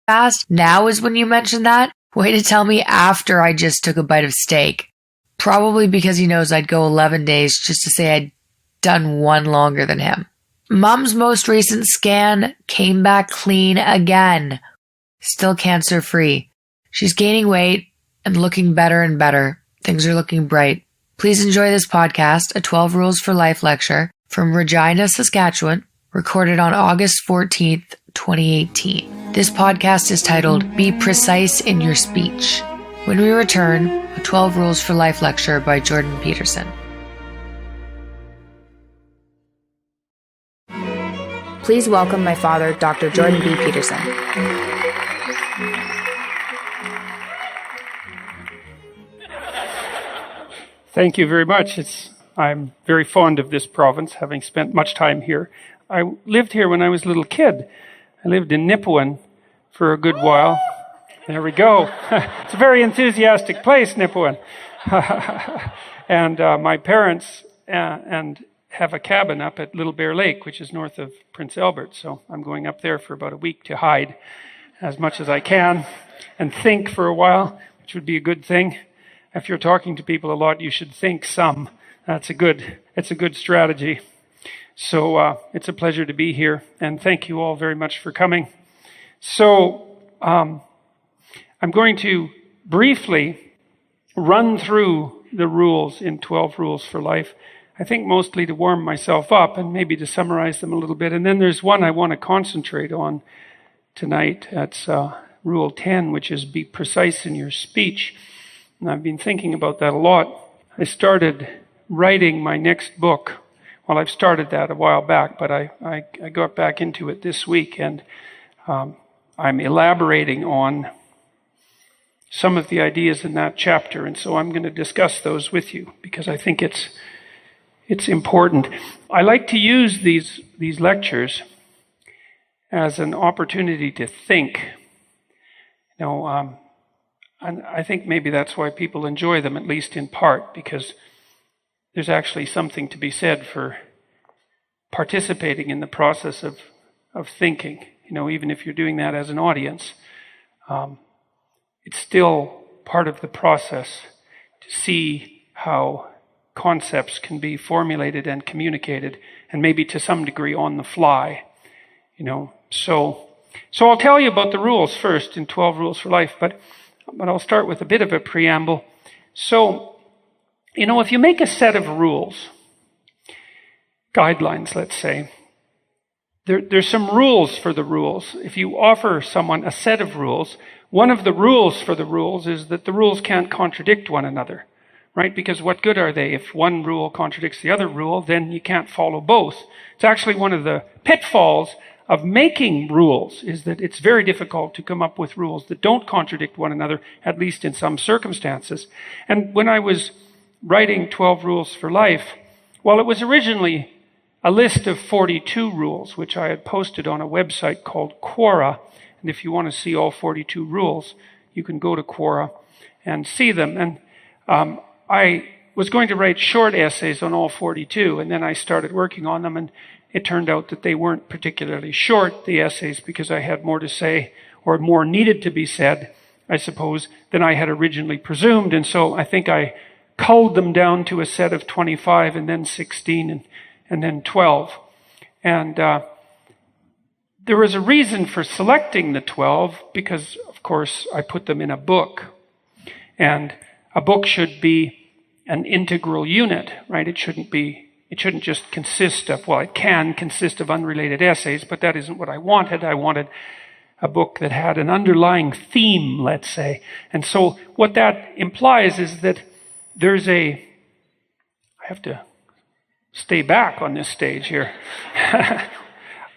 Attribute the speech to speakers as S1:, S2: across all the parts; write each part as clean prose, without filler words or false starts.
S1: fast. Now is when you mentioned that. Way to tell me after I just took a bite of steak. Probably because he knows I'd go 11 days just to say I'd done one longer than him. Mom's most recent scan came back clean again. Still cancer-free. She's gaining weight and looking better and better. Things are looking bright. Please enjoy this podcast, a 12 Rules for Life lecture from Regina, Saskatchewan, recorded on August 14th, 2018. This podcast is titled, Be Precise in Your Speech. When we return, a 12 Rules for Life lecture by Jordan Peterson.
S2: Please welcome my father, Dr. Jordan B. Peterson.
S3: Thank you very much. I'm very fond of this province, having spent much time here. I lived here when I was a little kid. I lived in Nipawin for a good while. There we go. It's a very enthusiastic place, Nipawin. And my parents and have a cabin up at Little Bear Lake, which is north of Prince Albert. So I'm going up there for about a week to hide as much as I can and think for a while, which would be a good thing. If you're talking to people a lot, you should think some. It's a good strategy. So it's a pleasure to be here, and thank you all very much for coming. So I'm going to briefly run through the rules in 12 Rules for Life. I think mostly to warm myself up and maybe to summarize them a little bit. And then there's one I want to concentrate on tonight. That's Rule 10, which is be precise in your speech. And I've been thinking about that a lot. I started writing my next book. Well, I've started that a while back, but I got back into it this week, and I'm elaborating on some of the ideas in that chapter. And so I'm going to discuss those with you because I think it's important. I like to use these lectures as an opportunity to think. And I think maybe that's why people enjoy them, at least in part, because there's actually something to be said for participating in the process of thinking. Even if you're doing that as an audience, it's still part of the process to see how concepts can be formulated and communicated, and maybe to some degree on the fly. So I'll tell you about the rules first in 12 Rules for Life, but I'll start with a bit of a preamble. So, if you make a set of rules, guidelines, let's say, there's some rules for the rules. If you offer someone a set of rules, one of the rules for the rules is that the rules can't contradict one another, right? Because what good are they? If one rule contradicts the other rule, then you can't follow both. It's actually one of the pitfalls of making rules, is that it's very difficult to come up with rules that don't contradict one another, at least in some circumstances. And when I was writing 12 Rules for Life, well, it was originally a list of 42 rules, which I had posted on a website called Quora. And if you want to see all 42 rules, you can go to Quora and see them. And I was going to write short essays on all 42, and then I started working on them, and it turned out that they weren't particularly short, the essays, because I had more to say, or more needed to be said, I suppose, than I had originally presumed. And so I think I culled them down to a set of 25, and then 16, and then 12. And there was a reason for selecting the 12, because, of course, I put them in a book. And a book should be an integral unit, right? It shouldn't just consist of, it can consist of unrelated essays, but that isn't what I wanted. I wanted a book that had an underlying theme, let's say. And so what that implies is that I have to stay back on this stage here.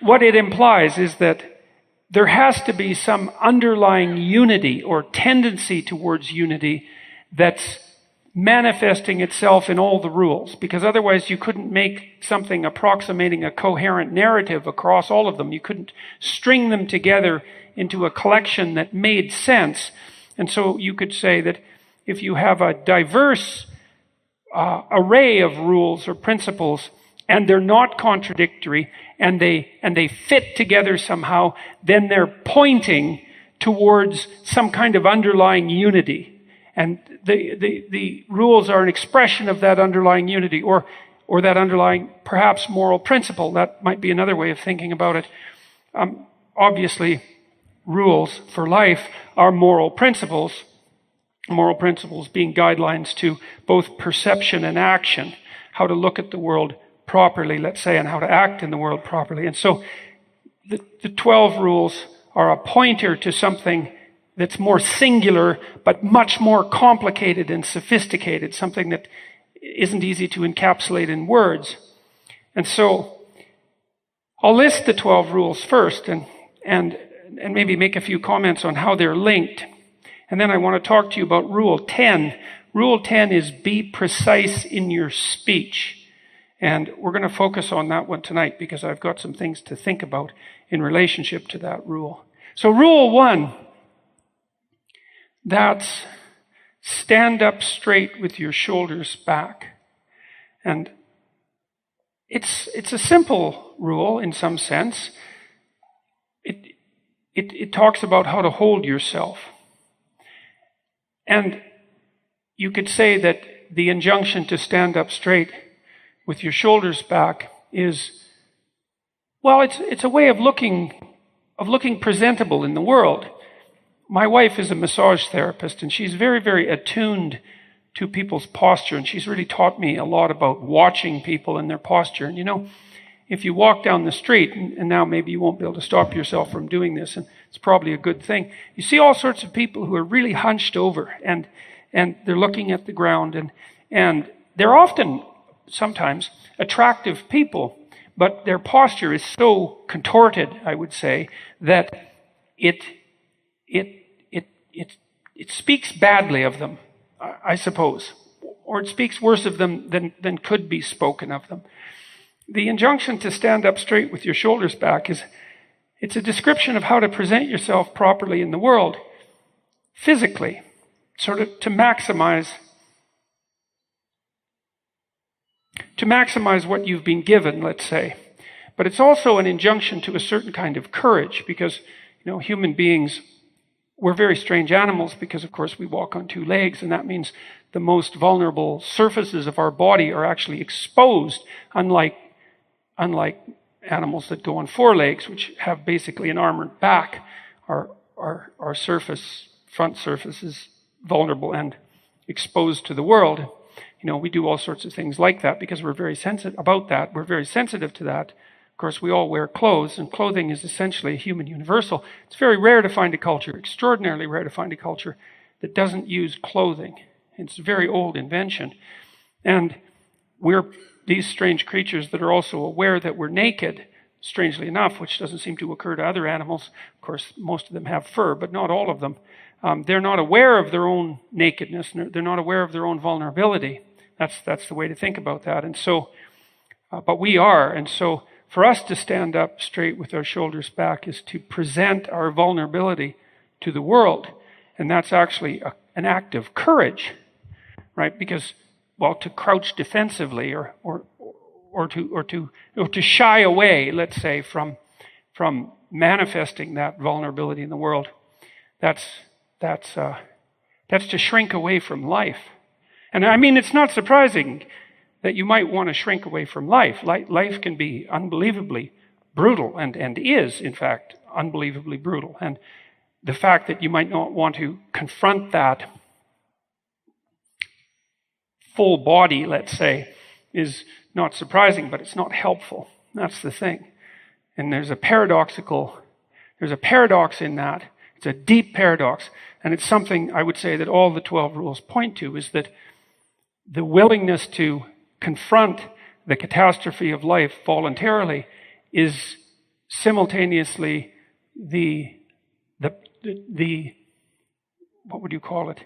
S3: What it implies is that there has to be some underlying unity or tendency towards unity that's manifesting itself in all the rules, because otherwise you couldn't make something approximating a coherent narrative across all of them. You couldn't string them together into a collection that made sense. And so you could say that if you have a diverse array of rules or principles, and they're not contradictory, and they fit together somehow, then they're pointing towards some kind of underlying unity. And the rules are an expression of that underlying unity, or that underlying, perhaps, moral principle. That might be another way of thinking about it. Obviously, rules for life are moral principles being guidelines to both perception and action, how to look at the world properly, let's say, and how to act in the world properly. And so the 12 rules are a pointer to something that's more singular, but much more complicated and sophisticated, something that isn't easy to encapsulate in words. And so I'll list the 12 rules first and maybe make a few comments on how they're linked. And then I want to talk to you about Rule 10. Rule 10 is be precise in your speech. And we're going to focus on that one tonight because I've got some things to think about in relationship to that rule. So Rule 1, that's stand up straight with your shoulders back. And it's a simple rule in some sense. It talks about how to hold yourself. And you could say that the injunction to stand up straight with your shoulders back is, well, it's a way of looking presentable in the world. My wife is a massage therapist, and she's very, very attuned to people's posture, and she's really taught me a lot about watching people and their posture. And you know, if you walk down the street, and now maybe you won't be able to stop yourself from doing this, and it's probably a good thing, you see all sorts of people who are really hunched over, and they're looking at the ground, and they're often, sometimes, attractive people, but their posture is so contorted, I would say, that it speaks badly of them, I suppose, or it speaks worse of them than could be spoken of them. The injunction to stand up straight with your shoulders back it's a description of how to present yourself properly in the world, physically, sort of to maximize what you've been given, let's say. But it's also an injunction to a certain kind of courage, because, you know, human beings, we're very strange animals because, of course, we walk on two legs, and that means the most vulnerable surfaces of our body are actually exposed, unlike animals that go on four legs, which have basically an armored back. Our front surface is vulnerable and exposed to the world. You know, we do all sorts of things like that because we're very sensitive about that. We're very sensitive to that. Of course, we all wear clothes, and clothing is essentially a human universal. It's very rare to find a culture, extraordinarily rare to find a culture that doesn't use clothing. It's a very old invention. And we're these strange creatures that are also aware that we're naked, strangely enough, which doesn't seem to occur to other animals. Of course, most of them have fur, but not all of them. They're not aware of their own nakedness. They're not aware of their own vulnerability. That's the way to think about that. And so, but we are. And so for us to stand up straight with our shoulders back is to present our vulnerability to the world. And that's actually an act of courage, right? Because, well, to crouch defensively or to shy away, let's say, from manifesting that vulnerability in the world, that's to shrink away from life. And I mean, it's not surprising that you might want to shrink away from life. Life can be unbelievably brutal, and is, in fact, unbelievably brutal. And the fact that you might not want to confront that full body, let's say, is not surprising, but it's not helpful. That's the thing. And there's a paradox in that. It's a deep paradox. And it's something I would say that all the 12 rules point to, is that the willingness to confront the catastrophe of life voluntarily is simultaneously the what would you call it?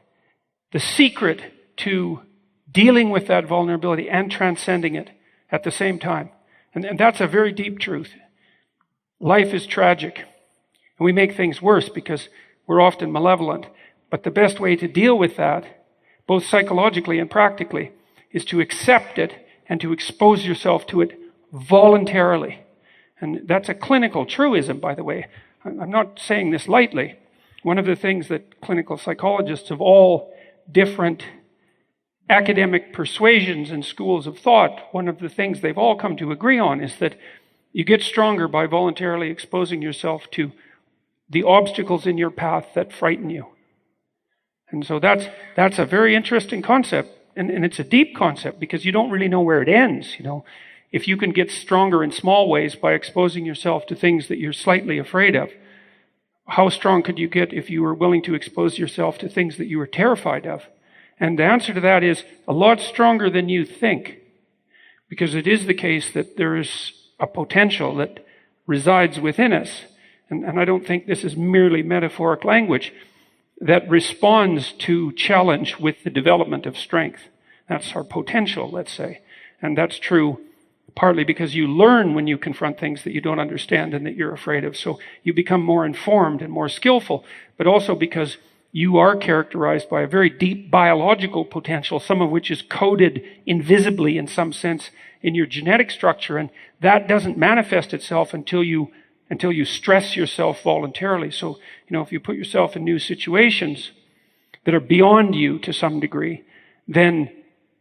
S3: The secret to dealing with that vulnerability and transcending it at the same time. And that's a very deep truth. Life is tragic. And we make things worse because we're often malevolent. But the best way to deal with that, both psychologically and practically, is to accept it and to expose yourself to it voluntarily. And that's a clinical truism, by the way. I'm not saying this lightly. one of the things that clinical psychologists of all different academic persuasions and schools of thought, one of the things they've all come to agree on is that you get stronger by voluntarily exposing yourself to the obstacles in your path that frighten you. And so that's a very interesting concept, and it's a deep concept because you don't really know where it ends. If you can get stronger in small ways by exposing yourself to things that you're slightly afraid of, how strong could you get if you were willing to expose yourself to things that you were terrified of? And the answer to that is a lot stronger than you think, because it is the case that there is a potential that resides within us, and I don't think this is merely metaphoric language, that responds to challenge with the development of strength. That's our potential, let's say. And that's true partly because you learn when you confront things that you don't understand and that you're afraid of. So you become more informed and more skillful, but also because you are characterized by a very deep biological potential, some of which is coded invisibly in some sense in your genetic structure. And that doesn't manifest itself until you stress yourself voluntarily. So, if you put yourself in new situations that are beyond you to some degree, then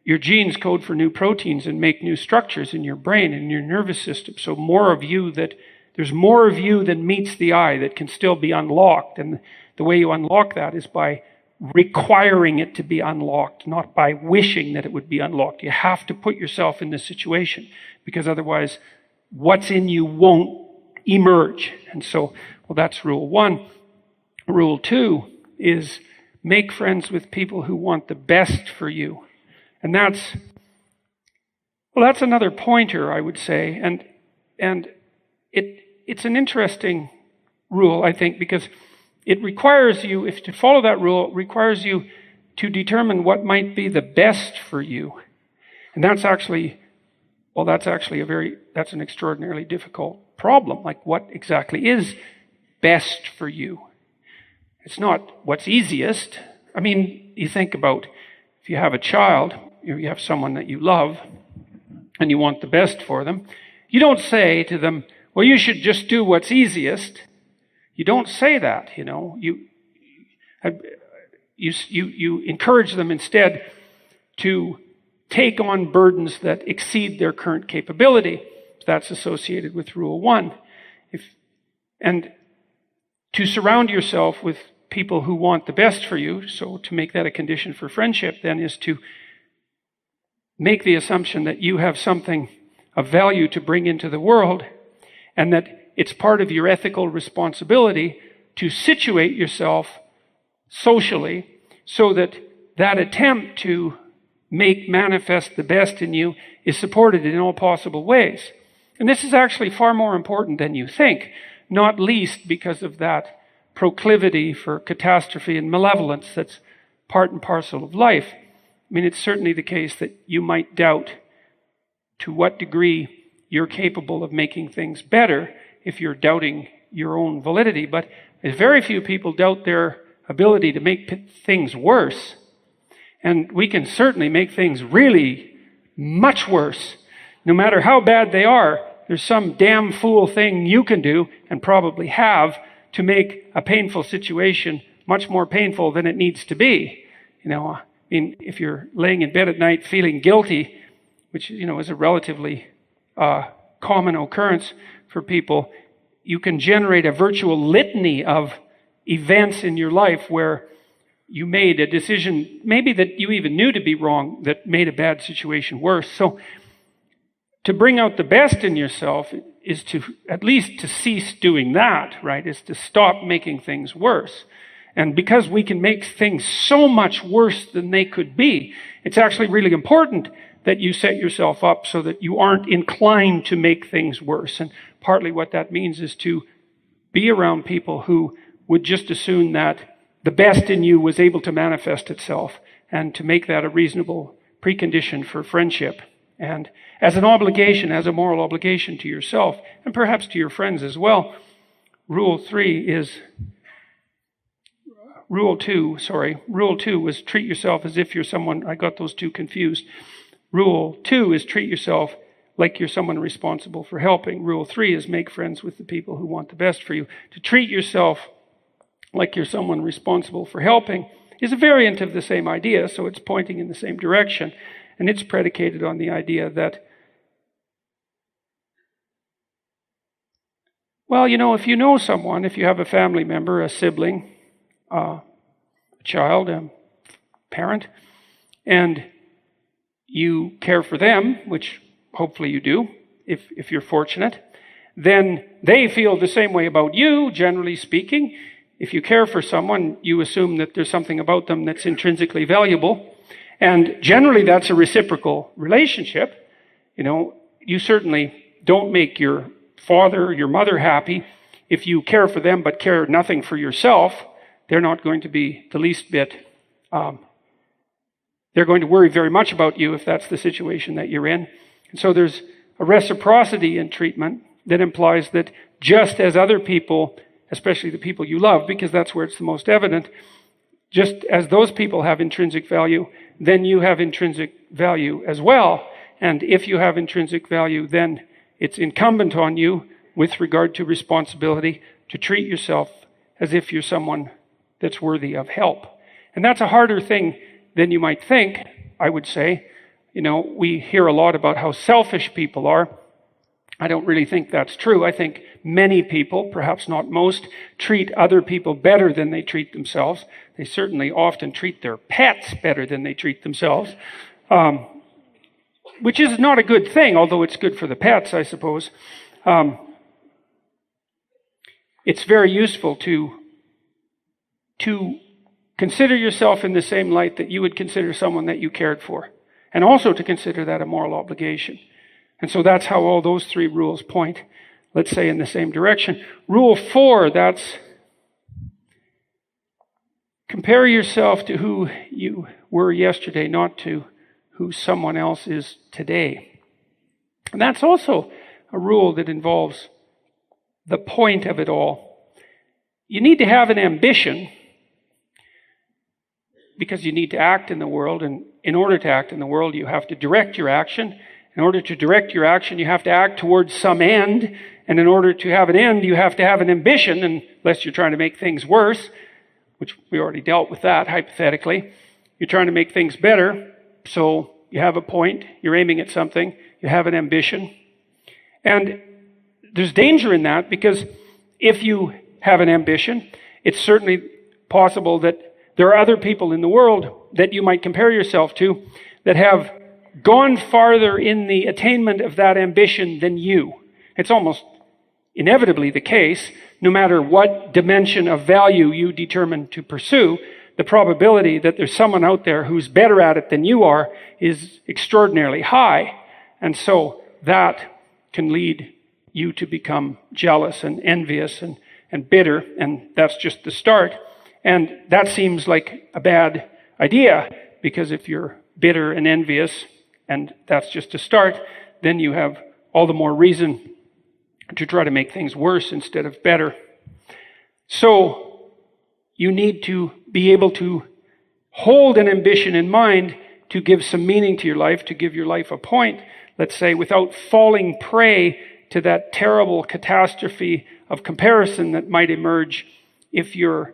S3: your genes code for new proteins and make new structures in your brain and your nervous system. So there's more of you than meets the eye that can still be unlocked. And the way you unlock that is by requiring it to be unlocked, not by wishing that it would be unlocked. You have to put yourself in this situation, because otherwise what's in you won't emerge. And so, that's rule 1. Rule 2 is make friends with people who want the best for you. And that's another pointer, I would say. And it's an interesting rule, I think, because it requires you, if to follow that rule, it requires you to determine what might be the best for you. And that's an extraordinarily difficult problem. Like, what exactly is best for you? It's not what's easiest. I mean, you think about if you have a child, you have someone that you love, and you want the best for them. You don't say to them, well, you should just do what's easiest. You don't say that, You encourage them instead to take on burdens that exceed their current capability. That's associated with rule 1. And to surround yourself with people who want the best for you, so to make that a condition for friendship then is to make the assumption that you have something of value to bring into the world, and that it's part of your ethical responsibility to situate yourself socially so that that attempt to make manifest the best in you is supported in all possible ways. And this is actually far more important than you think, not least because of that proclivity for catastrophe and malevolence that's part and parcel of life. I mean, it's certainly the case that you might doubt to what degree you're capable of making things better if you're doubting your own validity. But very few people doubt their ability to make things worse. And we can certainly make things really much worse. No matter how bad they are, there's some damn fool thing you can do, and probably have, to make a painful situation much more painful than it needs to be. If you're laying in bed at night feeling guilty, which, is a relatively common occurrence for people, you can generate a virtual litany of events in your life where you made a decision, maybe that you even knew to be wrong, that made a bad situation worse. So to bring out the best in yourself is to at least to cease doing that, right? Is to stop making things worse. And because we can make things so much worse than they could be, it's actually really important that you set yourself up so that you aren't inclined to make things worse. And partly what that means is to be around people who would just assume that the best in you was able to manifest itself, and to make that a reasonable precondition for friendship. And as an obligation, as a moral obligation to yourself, and perhaps to your friends as well, Rule 2 was treat yourself as if you're someone, I got those two confused. Rule 2 is treat yourself like you're someone responsible for helping. Rule 3 is make friends with the people who want the best for you. To treat yourself like you're someone responsible for helping, is a variant of the same idea, so it's pointing in the same direction. And it's predicated on the idea that, well, if you know someone, if you have a family member, a sibling, a child, a parent, and you care for them, which hopefully you do, if you're fortunate, then they feel the same way about you, generally speaking. If you care for someone, you assume that there's something about them that's intrinsically valuable. And generally that's a reciprocal relationship. You certainly don't make your father or your mother happy if you care for them but care nothing for yourself. They're not going to be the least bit, they're going to worry very much about you if that's the situation that you're in. And so there's a reciprocity in treatment that implies that just as other people, especially the people you love, because that's where it's the most evident, just as those people have intrinsic value, then you have intrinsic value as well. And if you have intrinsic value, then it's incumbent on you, with regard to responsibility, to treat yourself as if you're someone that's worthy of help. And that's a harder thing than you might think, I would say. We hear a lot about how selfish people are. I don't really think that's true. I think many people, perhaps not most, treat other people better than they treat themselves. They certainly often treat their pets better than they treat themselves, which is not a good thing, although it's good for the pets, I suppose. It's very useful to consider yourself in the same light that you would consider someone that you cared for, and also to consider that a moral obligation. And so that's how all those three rules point, let's say, in the same direction. Rule 4, that's compare yourself to who you were yesterday, not to who someone else is today. And that's also a rule that involves the point of it all. You need to have an ambition because you need to act in the world, and in order to act in the world, you have to direct your action. In order to direct your action, you have to act towards some end. And in order to have an end, you have to have an ambition, unless you're trying to make things worse, which we already dealt with that, hypothetically. You're trying to make things better, so you have a point, you're aiming at something, you have an ambition. And there's danger in that, because if you have an ambition, it's certainly possible that there are other people in the world that you might compare yourself to that have gone farther in the attainment of that ambition than you. It's almost inevitably the case, no matter what dimension of value you determine to pursue, the probability that there's someone out there who's better at it than you are is extraordinarily high. And so that can lead you to become jealous and envious and bitter, and that's just the start. And that seems like a bad idea, because if you're bitter and envious, and that's just a start, then you have all the more reason to try to make things worse instead of better. So you need to be able to hold an ambition in mind to give some meaning to your life, to give your life a point, let's say, without falling prey to that terrible catastrophe of comparison that might emerge if you're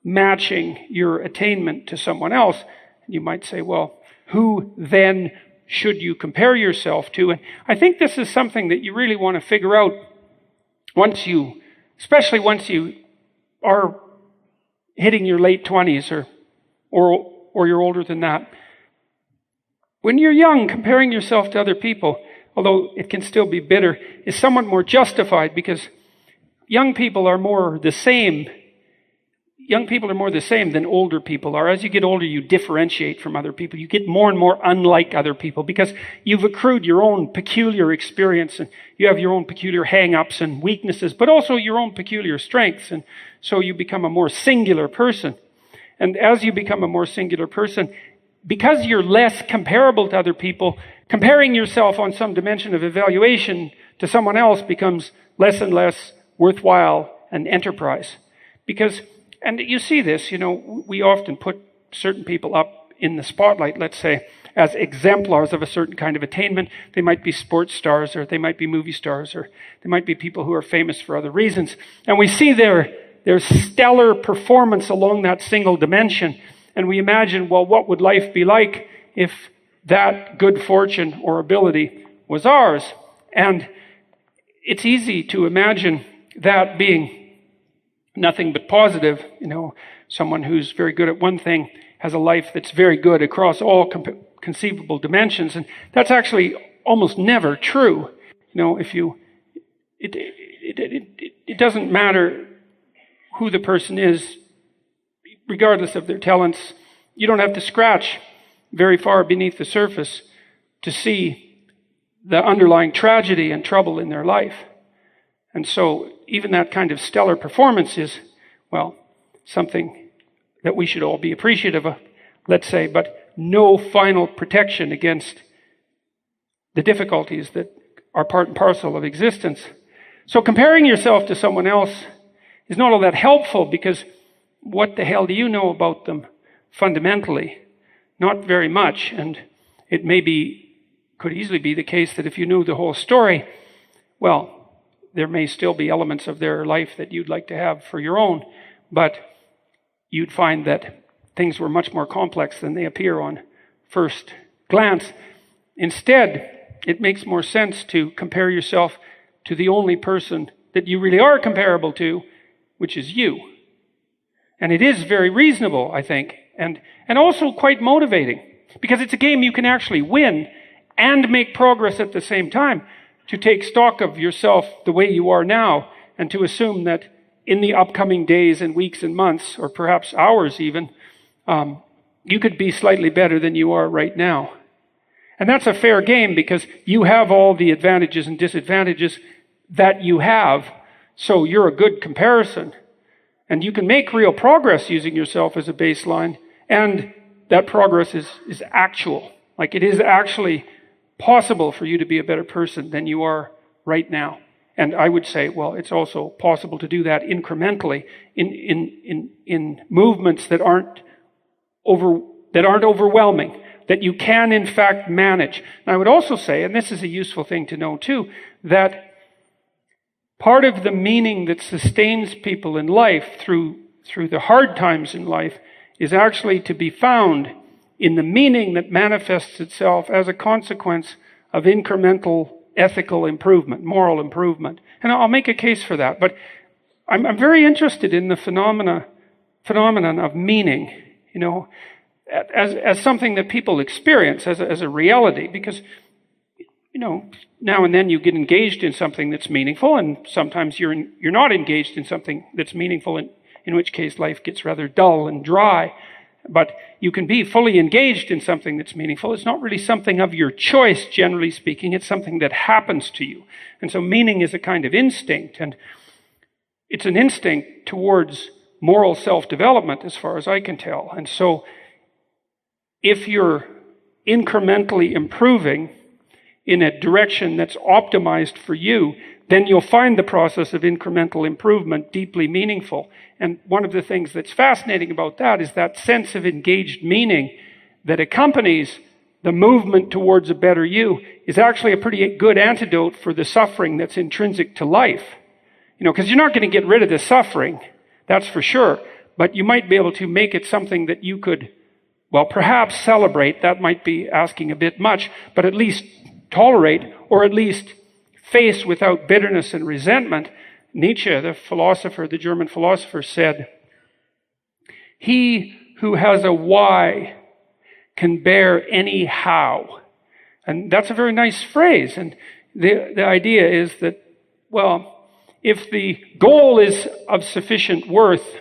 S3: matching your attainment to someone else. You might say, well, who then should you compare yourself to? And I think this is something that you really want to figure out especially once you are hitting your late 20s or you're older than that. When you're young, comparing yourself to other people, although it can still be bitter, is somewhat more justified, because young people are more the same. Young people are more the same than older people are. As you get older, you differentiate from other people. You get more and more unlike other people, because you've accrued your own peculiar experience, and you have your own peculiar hang-ups and weaknesses, but also your own peculiar strengths. And so you become a more singular person. And as you become a more singular person, because you're less comparable to other people, comparing yourself on some dimension of evaluation to someone else becomes less and less worthwhile an enterprise. Because, and you see this, we often put certain people up in the spotlight, let's say, as exemplars of a certain kind of attainment. They might be sports stars, or they might be movie stars, or they might be people who are famous for other reasons. And we see their their stellar performance along that single dimension. And we imagine, well, what would life be like if that good fortune or ability was ours? And it's easy to imagine that being nothing but positive. Someone who's very good at one thing has a life that's very good across all conceivable dimensions. And that's actually almost never true. It doesn't matter who the person is, regardless of their talents. You don't have to scratch very far beneath the surface to see the underlying tragedy and trouble in their life. And so even that kind of stellar performance is, well, something that we should all be appreciative of, let's say, but no final protection against the difficulties that are part and parcel of existence. So comparing yourself to someone else is not all that helpful, because what the hell do you know about them fundamentally? Not very much. And it could easily be the case that if you knew the whole story, well, there may still be elements of their life that you'd like to have for your own, but you'd find that things were much more complex than they appear on first glance. Instead, it makes more sense to compare yourself to the only person that you really are comparable to, which is you. And it is very reasonable, I think, and also quite motivating, because it's a game you can actually win and make progress at the same time, to take stock of yourself the way you are now, and to assume that in the upcoming days and weeks and months, or perhaps hours even, you could be slightly better than you are right now. And that's a fair game, because you have all the advantages and disadvantages that you have, so you're a good comparison. And you can make real progress using yourself as a baseline, and that progress is actual. Like, it is actually possible for you to be a better person than you are right now. And I would say, well, it's also possible to do that incrementally in movements that aren't overwhelming, that you can in fact manage. And I would also say, and this is a useful thing to know too, that part of the meaning that sustains people in life through the hard times in life is actually to be found in the meaning that manifests itself as a consequence of incremental ethical improvement, moral improvement. And I'll make a case for that. But I'm very interested in the phenomenon of meaning, as something that people experience as a reality, because now and then you get engaged in something that's meaningful, and sometimes you're not engaged in something that's meaningful, in which case life gets rather dull and dry. But you can be fully engaged in something that's meaningful. It's not really something of your choice, generally speaking. It's something that happens to you. And so meaning is a kind of instinct, and it's an instinct towards moral self-development, as far as I can tell. And so if you're incrementally improving in a direction that's optimized for you, then you'll find the process of incremental improvement deeply meaningful. And one of the things that's fascinating about that is that sense of engaged meaning that accompanies the movement towards a better you is actually a pretty good antidote for the suffering that's intrinsic to life. Because you're not going to get rid of the suffering, that's for sure, but you might be able to make it something that you could, well, perhaps celebrate. That might be asking a bit much, but at least tolerate, or at least face without bitterness and resentment. Nietzsche, the German philosopher, said, "He who has a why can bear any how." And that's a very nice phrase. And the idea is that, well, if the goal is of sufficient worth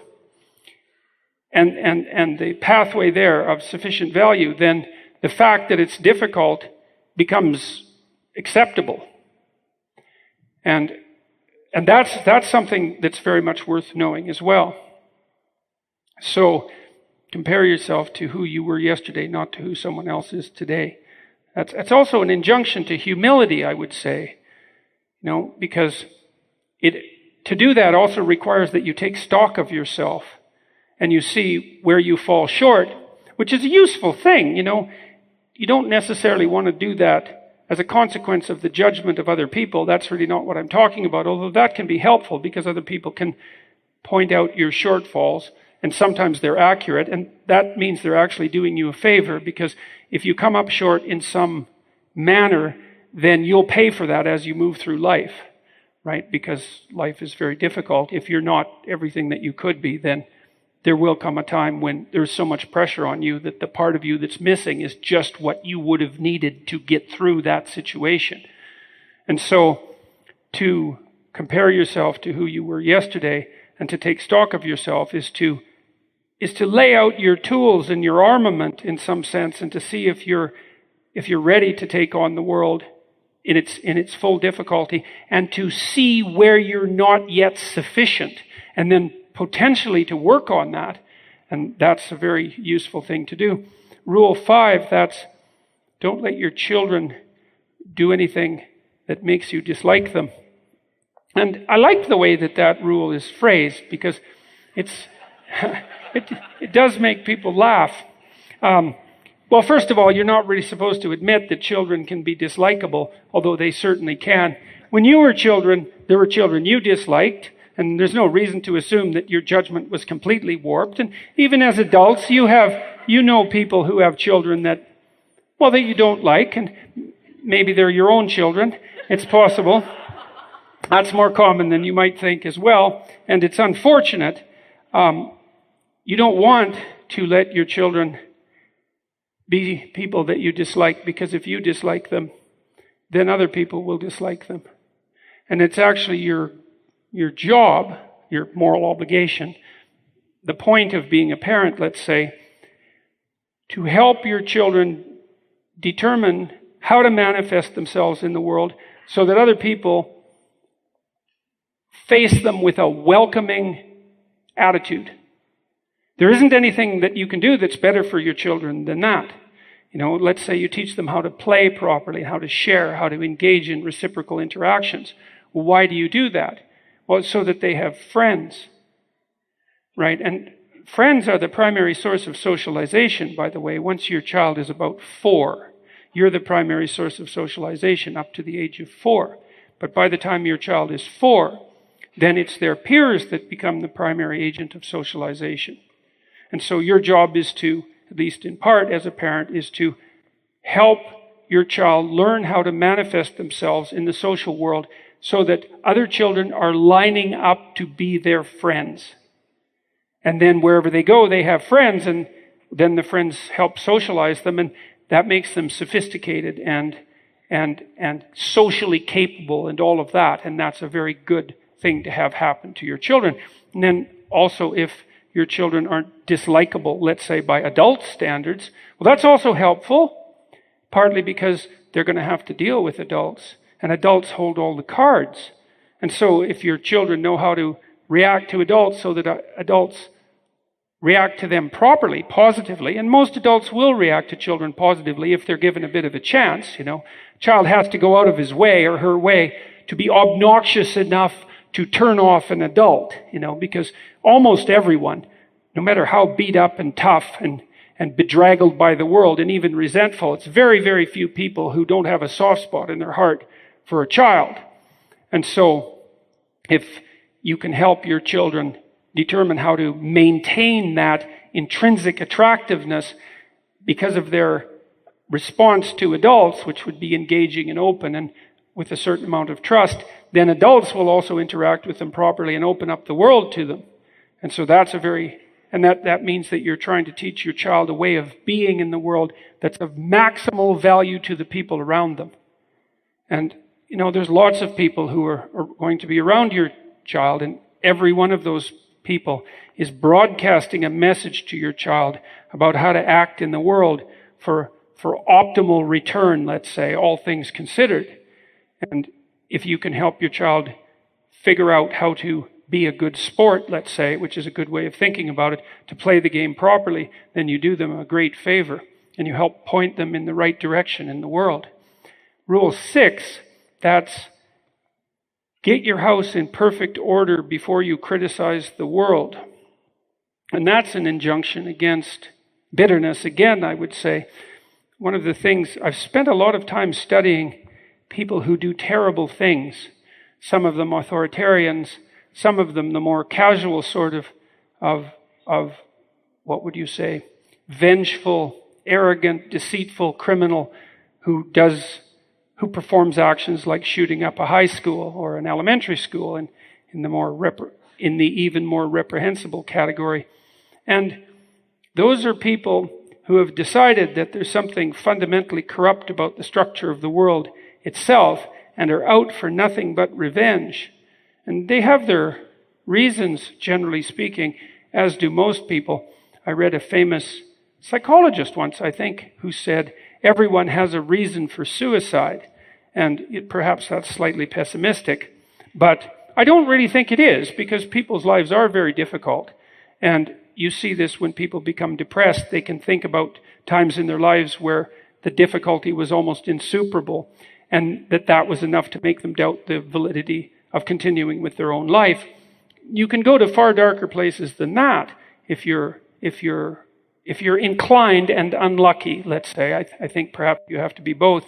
S3: and the pathway there of sufficient value, then the fact that it's difficult becomes acceptable. And that's something that's very much worth knowing as well. So compare yourself to who you were yesterday, not to who someone else is today. That's also an injunction to humility, I would say, because to do that also requires that you take stock of yourself and you see where you fall short, which is a useful thing. You don't necessarily want to do that as a consequence of the judgment of other people. That's really not what I'm talking about, although that can be helpful, because other people can point out your shortfalls, and sometimes they're accurate, and that means they're actually doing you a favor, because if you come up short in some manner, then you'll pay for that as you move through life, right? Because life is very difficult. If you're not everything that you could be, then there will come a time when there's so much pressure on you that the part of you that's missing is just what you would have needed to get through that situation. And so to compare yourself to who you were yesterday and to take stock of yourself is to lay out your tools and your armament in some sense, and to see if you're ready to take on the world in its full difficulty, and to see where you're not yet sufficient, and then potentially to work on that. And that's a very useful thing to do. Rule 5, that's don't let your children do anything that makes you dislike them. And I like the way that rule is phrased, because it does make people laugh. Well, first of all, you're not really supposed to admit that children can be dislikable, although they certainly can. When you were children, there were children you disliked, and there's no reason to assume that your judgment was completely warped. And even as adults, you know people who have children that you don't like, and maybe they're your own children. It's possible. That's more common than you might think as well, and it's unfortunate. You don't want to let your children be people that you dislike, because if you dislike them, then other people will dislike them. And it's actually your job, your moral obligation, the point of being a parent, let's say, to help your children determine how to manifest themselves in the world so that other people face them with a welcoming attitude. There isn't anything that you can do that's better for your children than that. Let's say you teach them how to play properly, how to share, how to engage in reciprocal interactions. Well, why do you do that? Well, it's so that they have friends, right? And friends are the primary source of socialization, by the way. Once your child is about 4, you're the primary source of socialization up to the age of 4. But by the time your child is 4, then it's their peers that become the primary agent of socialization. And so your job is to, at least in part as a parent, is to help your child learn how to manifest themselves in the social world so that other children are lining up to be their friends. And then wherever they go, they have friends, and then the friends help socialize them, and that makes them sophisticated and socially capable and all of that. And that's a very good thing to have happen to your children. And then also, if your children aren't dislikable, let's say by adult standards, well, that's also helpful, partly because they're going to have to deal with adults, and adults hold all the cards. And so if your children know how to react to adults so that adults react to them properly, positively, and most adults will react to children positively if they're given a bit of a chance. A child has to go out of his way or her way to be obnoxious enough to turn off an adult, because almost everyone, no matter how beat up and tough and bedraggled by the world and even resentful, it's very, very few people who don't have a soft spot in their heart for a child. And so if you can help your children determine how to maintain that intrinsic attractiveness because of their response to adults, which would be engaging and open and with a certain amount of trust, then adults will also interact with them properly and open up the world to them. And so that means that you're trying to teach your child a way of being in the world that's of maximal value to the people around them. And, there's lots of people who are going to be around your child, and every one of those people is broadcasting a message to your child about how to act in the world for optimal return, let's say, all things considered. And if you can help your child figure out how to be a good sport, let's say, which is a good way of thinking about it, to play the game properly, then you do them a great favor, and you help point them in the right direction in the world. Rule 6, that's get your house in perfect order before you criticize the world. And that's an injunction against bitterness. Again, I would say, one of the things, I've spent a lot of time studying people who do terrible things, some of them authoritarians, some of them the more casual sort of what would you say, vengeful, arrogant, deceitful criminal who performs actions like shooting up a high school or an elementary school in the even more reprehensible category. And those are people who have decided that there's something fundamentally corrupt about the structure of the world itself and are out for nothing but revenge. And they have their reasons, generally speaking, as do most people. I read a famous psychologist once, I think, who said, everyone has a reason for suicide. And perhaps that's slightly pessimistic, but I don't really think it is, because people's lives are very difficult. And you see this when people become depressed. They can think about times in their lives where the difficulty was almost insuperable, and that was enough to make them doubt the validity of continuing with their own life. You can go to far darker places than that if you're inclined and unlucky, let's say. I think perhaps you have to be both.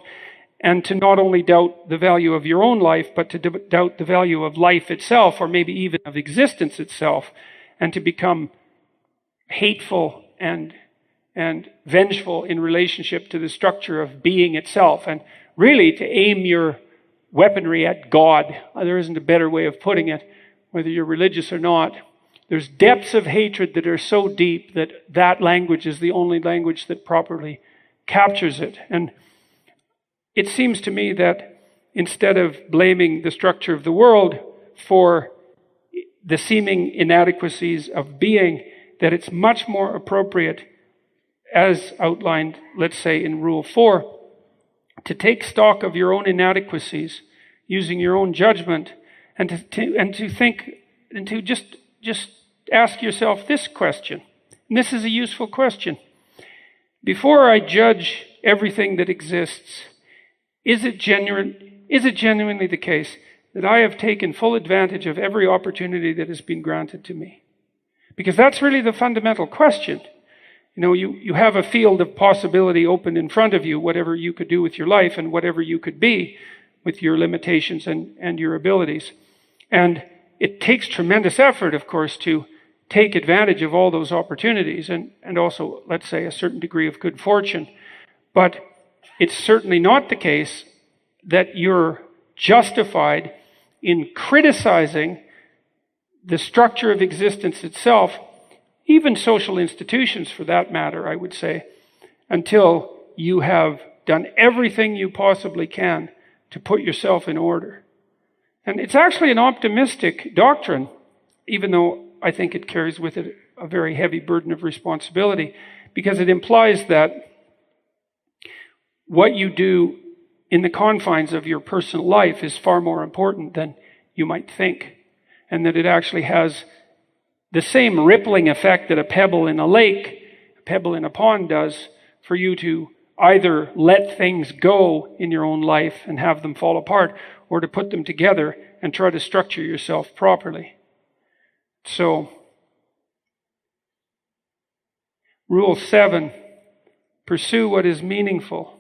S3: And to not only doubt the value of your own life, but to doubt the value of life itself, or maybe even of existence itself, and to become hateful and vengeful in relationship to the structure of being itself, and really to aim your weaponry at God. There isn't a better way of putting it, whether you're religious or not. There's depths of hatred that are so deep that language is the only language that properly captures it. And it seems to me that instead of blaming the structure of the world for the seeming inadequacies of being, that it's much more appropriate, as outlined, let's say, in Rule 4, to take stock of your own inadequacies, using your own judgment, and to think, and to just ask yourself this question. And this is a useful question. Before I judge everything that exists, is it genuinely the case that I have taken full advantage of every opportunity that has been granted to me? Because that's really the fundamental question. You know, you have a field of possibility open in front of you, whatever you could do with your life and whatever you could be with your limitations and your abilities. And it takes tremendous effort, of course, to take advantage of all those opportunities and also, let's say, a certain degree of good fortune. But it's certainly not the case that you're justified in criticizing the structure of existence itself, even social institutions for that matter, I would say, until you have done everything you possibly can to put yourself in order. And it's actually an optimistic doctrine, even though I think it carries with it a very heavy burden of responsibility, because it implies that what you do in the confines of your personal life is far more important than you might think, and that it actually has the same rippling effect that a pebble in a lake, a pebble in a pond does, for you to either let things go in your own life and have them fall apart, or to put them together and try to structure yourself properly. So, Rule 7, pursue what is meaningful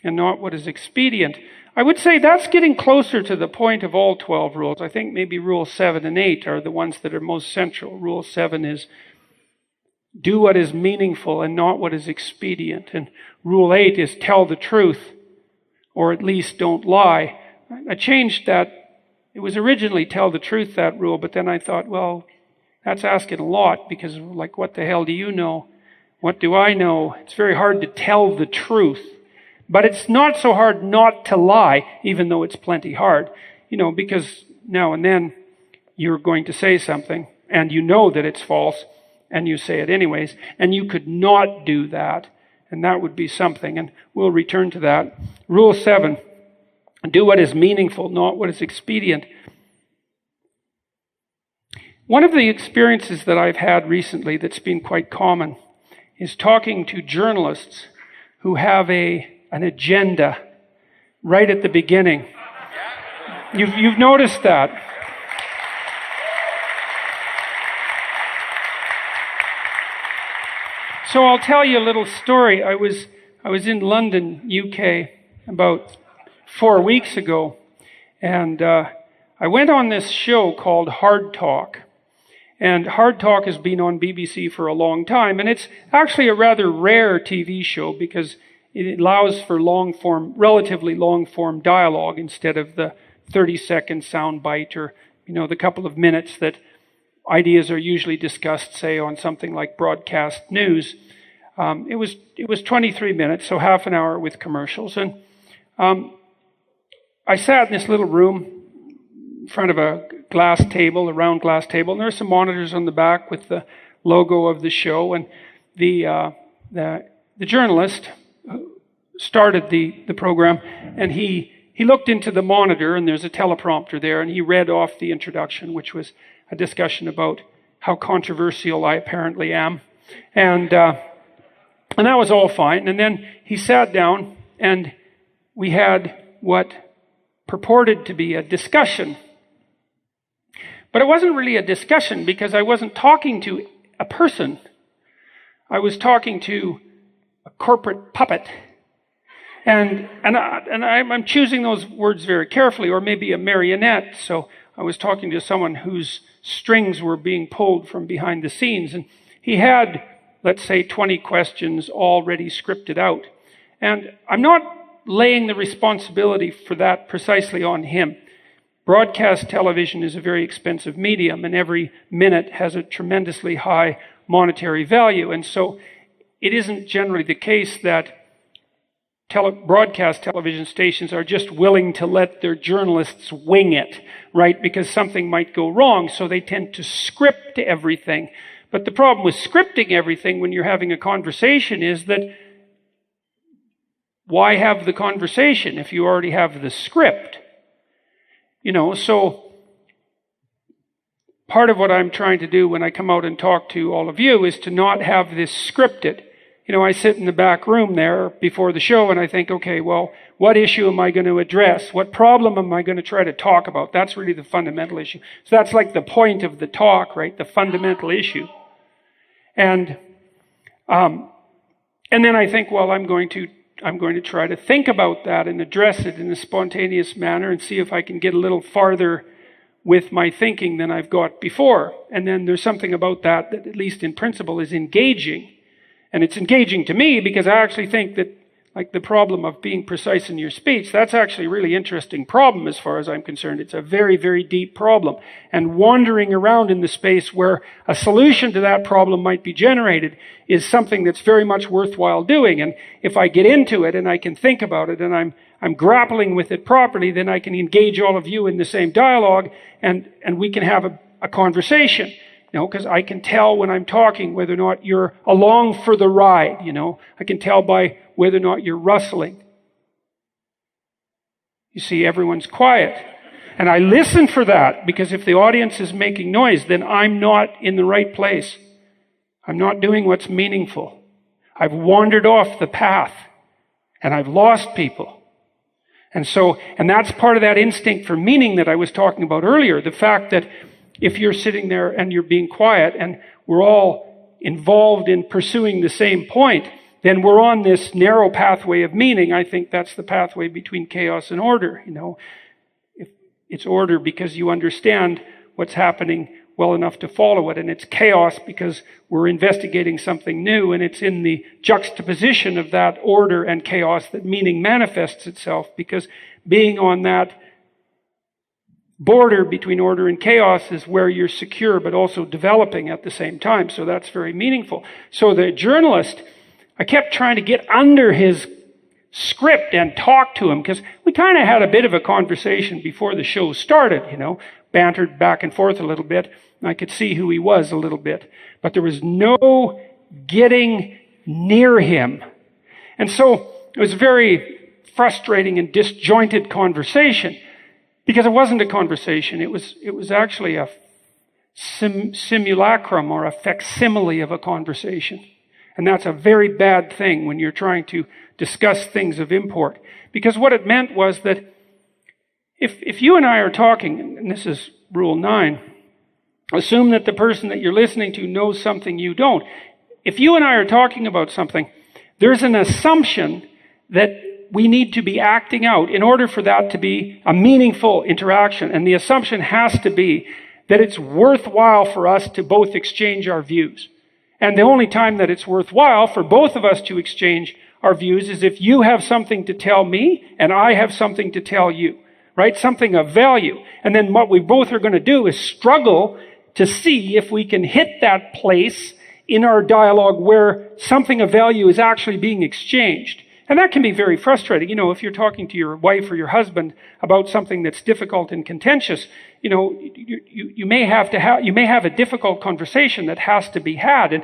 S3: and not what is expedient. I would say that's getting closer to the point of all 12 rules. I think maybe Rule 7 and 8 are the ones that are most central. Rule 7 is do what is meaningful and not what is expedient. And Rule 8 is tell the truth, or at least don't lie. I changed that. It was originally tell the truth, that rule, but then I thought, well, that's asking a lot, because like, what the hell do you know? What do I know? It's very hard to tell the truth. But it's not so hard not to lie, even though it's plenty hard. You know, because now and then you're going to say something, and you know that it's false, and you say it anyways, and you could not do that, and that would be something, and we'll return to that. Rule 7, do what is meaningful, not what is expedient. One of the experiences that I've had recently that's been quite common is talking to journalists who have an agenda right at the beginning. You've noticed that. So I'll tell you a little story. I was in London, UK, about 4 weeks ago, and I went on this show called Hard Talk. And Hard Talk has been on BBC for a long time. And it's actually a rather rare TV show because it allows for relatively long-form dialogue instead of the 30-second sound bite or, the couple of minutes that ideas are usually discussed, say, on something like broadcast news. It was 23 minutes, so half an hour with commercials. And I sat in this little room in front of a round glass table, and there are some monitors on the back with the logo of the show. And the journalist started the program, and he looked into the monitor, and there's a teleprompter there, and he read off the introduction, which was a discussion about how controversial I apparently am. And that was all fine. And then he sat down, and we had what purported to be a discussion. But it wasn't really a discussion because I wasn't talking to a person. I was talking to a corporate puppet. And I'm choosing those words very carefully, or maybe a marionette. So I was talking to someone whose strings were being pulled from behind the scenes. And he had, let's say, 20 questions already scripted out. And I'm not laying the responsibility for that precisely on him. Broadcast television is a very expensive medium, and every minute has a tremendously high monetary value. And so it isn't generally the case that broadcast television stations are just willing to let their journalists wing it, right? Because something might go wrong, so they tend to script everything. But the problem with scripting everything when you're having a conversation is that why have the conversation if you already have the script? So part of what I'm trying to do when I come out and talk to all of you is to not have this scripted. I sit in the back room there before the show and I think, okay, well, what issue am I going to address? What problem am I going to try to talk about? That's really the fundamental issue. So that's like the point of the talk, right? The fundamental issue. And then I think, well, I'm going to try to think about that and address it in a spontaneous manner and see if I can get a little farther with my thinking than I've got before. And then there's something about that, at least in principle, is engaging. And it's engaging to me because I actually think that, like the problem of being precise in your speech, that's actually a really interesting problem as far as I'm concerned. It's a very, very deep problem. And wandering around in the space where a solution to that problem might be generated is something that's very much worthwhile doing. And if I get into it and I can think about it and I'm grappling with it properly, then I can engage all of you in the same dialogue and we can have a conversation. Because I can tell when I'm talking whether or not you're along for the ride, I can tell by whether or not you're rustling. You see, everyone's quiet. And I listen for that, because if the audience is making noise, then I'm not in the right place. I'm not doing what's meaningful. I've wandered off the path, and I've lost people. And that's part of that instinct for meaning that I was talking about earlier, the fact that if you're sitting there and you're being quiet and we're all involved in pursuing the same point, then we're on this narrow pathway of meaning. I think that's the pathway between chaos and order. If it's order because you understand what's happening well enough to follow it, and it's chaos because we're investigating something new, and it's in the juxtaposition of that order and chaos that meaning manifests itself, because being on that border between order and chaos is where you're secure but also developing at the same time. So that's very meaningful. So the journalist, I kept trying to get under his script and talk to him, because we kind of had a bit of a conversation before the show started, bantered back and forth a little bit. And I could see who he was a little bit, but there was no getting near him. And so it was a very frustrating and disjointed conversation. Because it wasn't a conversation, it was actually a simulacrum or a facsimile of a conversation. And that's a very bad thing when you're trying to discuss things of import. Because what it meant was that if you and I are talking, and this is Rule 9, assume that the person that you're listening to knows something you don't. If you and I are talking about something, there's an assumption that we need to be acting out in order for that to be a meaningful interaction. And the assumption has to be that it's worthwhile for us to both exchange our views. And the only time that it's worthwhile for both of us to exchange our views is if you have something to tell me and I have something to tell you, right? Something of value. And then what we both are going to do is struggle to see if we can hit that place in our dialogue where something of value is actually being exchanged. And that can be very frustrating. If you're talking to your wife or your husband about something that's difficult and contentious, you may have a difficult conversation that has to be had. And,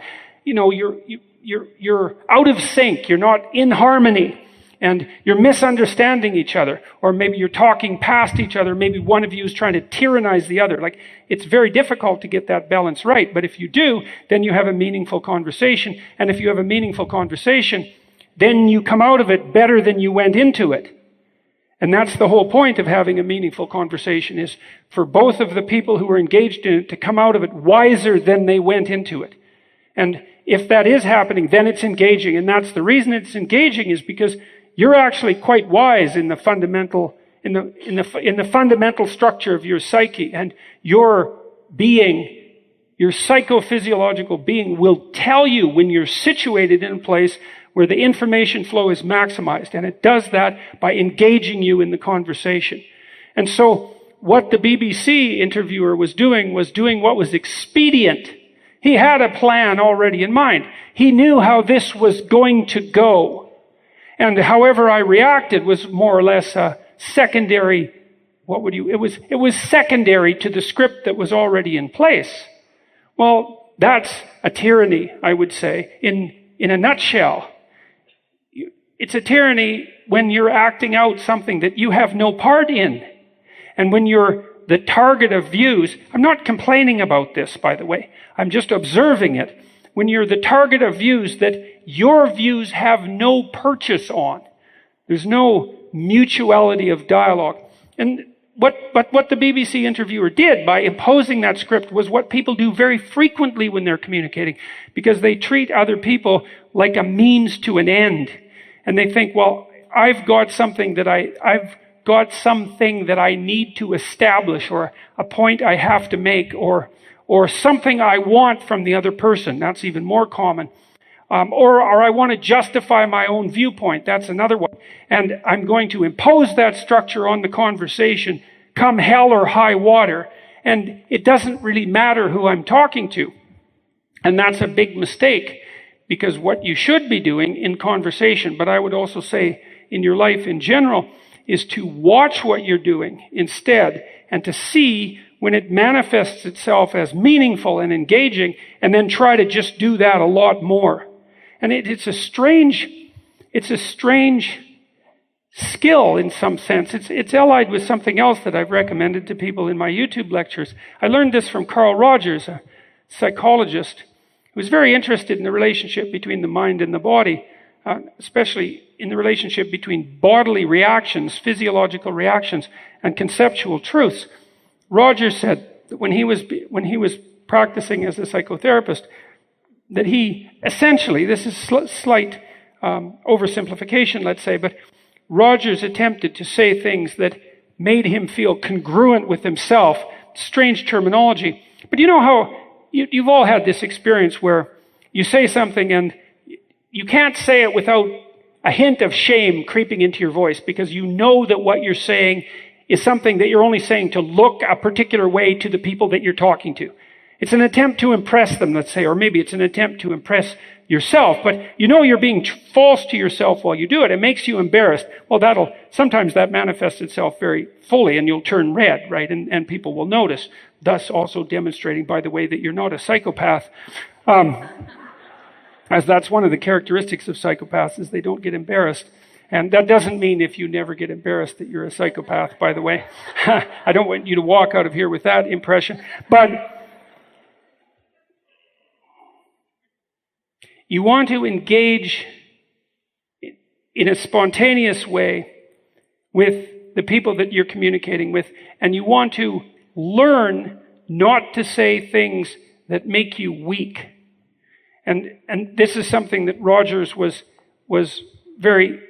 S3: you're out of sync. You're not in harmony. And you're misunderstanding each other. Or maybe you're talking past each other. Maybe one of you is trying to tyrannize the other. It's very difficult to get that balance right. But if you do, then you have a meaningful conversation. And if you have a meaningful conversation, then you come out of it better than you went into it. And that's the whole point of having a meaningful conversation, is for both of the people who are engaged in it to come out of it wiser than they went into it. And if that is happening, then it's engaging. And that's the reason it's engaging, is because you're actually quite wise in the fundamental fundamental structure of your psyche, and your being, your psychophysiological being, will tell you when you're situated in a place where the information flow is maximized, and it does that by engaging you in the conversation. And so what the BBC interviewer was doing what was expedient. He had a plan already in mind. He knew how this was going to go. And however I reacted was more or less a secondary, it was secondary to the script that was already in place. Well, that's a tyranny, I would say, in a nutshell. It's a tyranny when you're acting out something that you have no part in. And when you're the target of views, I'm not complaining about this, by the way. I'm just observing it. When you're the target of views that your views have no purchase on. There's no mutuality of dialogue. And what the BBC interviewer did by imposing that script was what people do very frequently when they're communicating, because they treat other people like a means to an end. And they think, well, I've got something that I need to establish, or a point I have to make, or something I want from the other person. That's even more common. Or I want to justify my own viewpoint. That's another one. And I'm going to impose that structure on the conversation, come hell or high water. And it doesn't really matter who I'm talking to. And that's a big mistake, because what you should be doing in conversation, but I would also say in your life in general, is to watch what you're doing instead, and to see when it manifests itself as meaningful and engaging, and then try to just do that a lot more. And it's a strange skill in some sense. It's allied with something else that I've recommended to people in my YouTube lectures. I learned this from Carl Rogers, a psychologist who was very interested in the relationship between the mind and the body, especially in the relationship between bodily reactions, physiological reactions, and conceptual truths. Rogers said that when he was practicing as a psychotherapist, that he essentially, this is slight oversimplification, let's say, but Rogers attempted to say things that made him feel congruent with himself. Strange terminology. But you know how you've all had this experience where you say something and you can't say it without a hint of shame creeping into your voice, because you know that what you're saying is something that you're only saying to look a particular way to the people that you're talking to. It's an attempt to impress them, let's say, or maybe it's an attempt to impress yourself, but you know you're being false to yourself while you do it. It makes you embarrassed. Well, sometimes that manifests itself very fully, and you'll turn red, right? And people will notice, thus also demonstrating, by the way, that you're not a psychopath. As that's one of the characteristics of psychopaths, is they don't get embarrassed. And that doesn't mean if you never get embarrassed that you're a psychopath, by the way. I don't want you to walk out of here with that impression. But you want to engage in a spontaneous way with the people that you're communicating with, and you want to learn not to say things that make you weak. And this is something that Rogers was very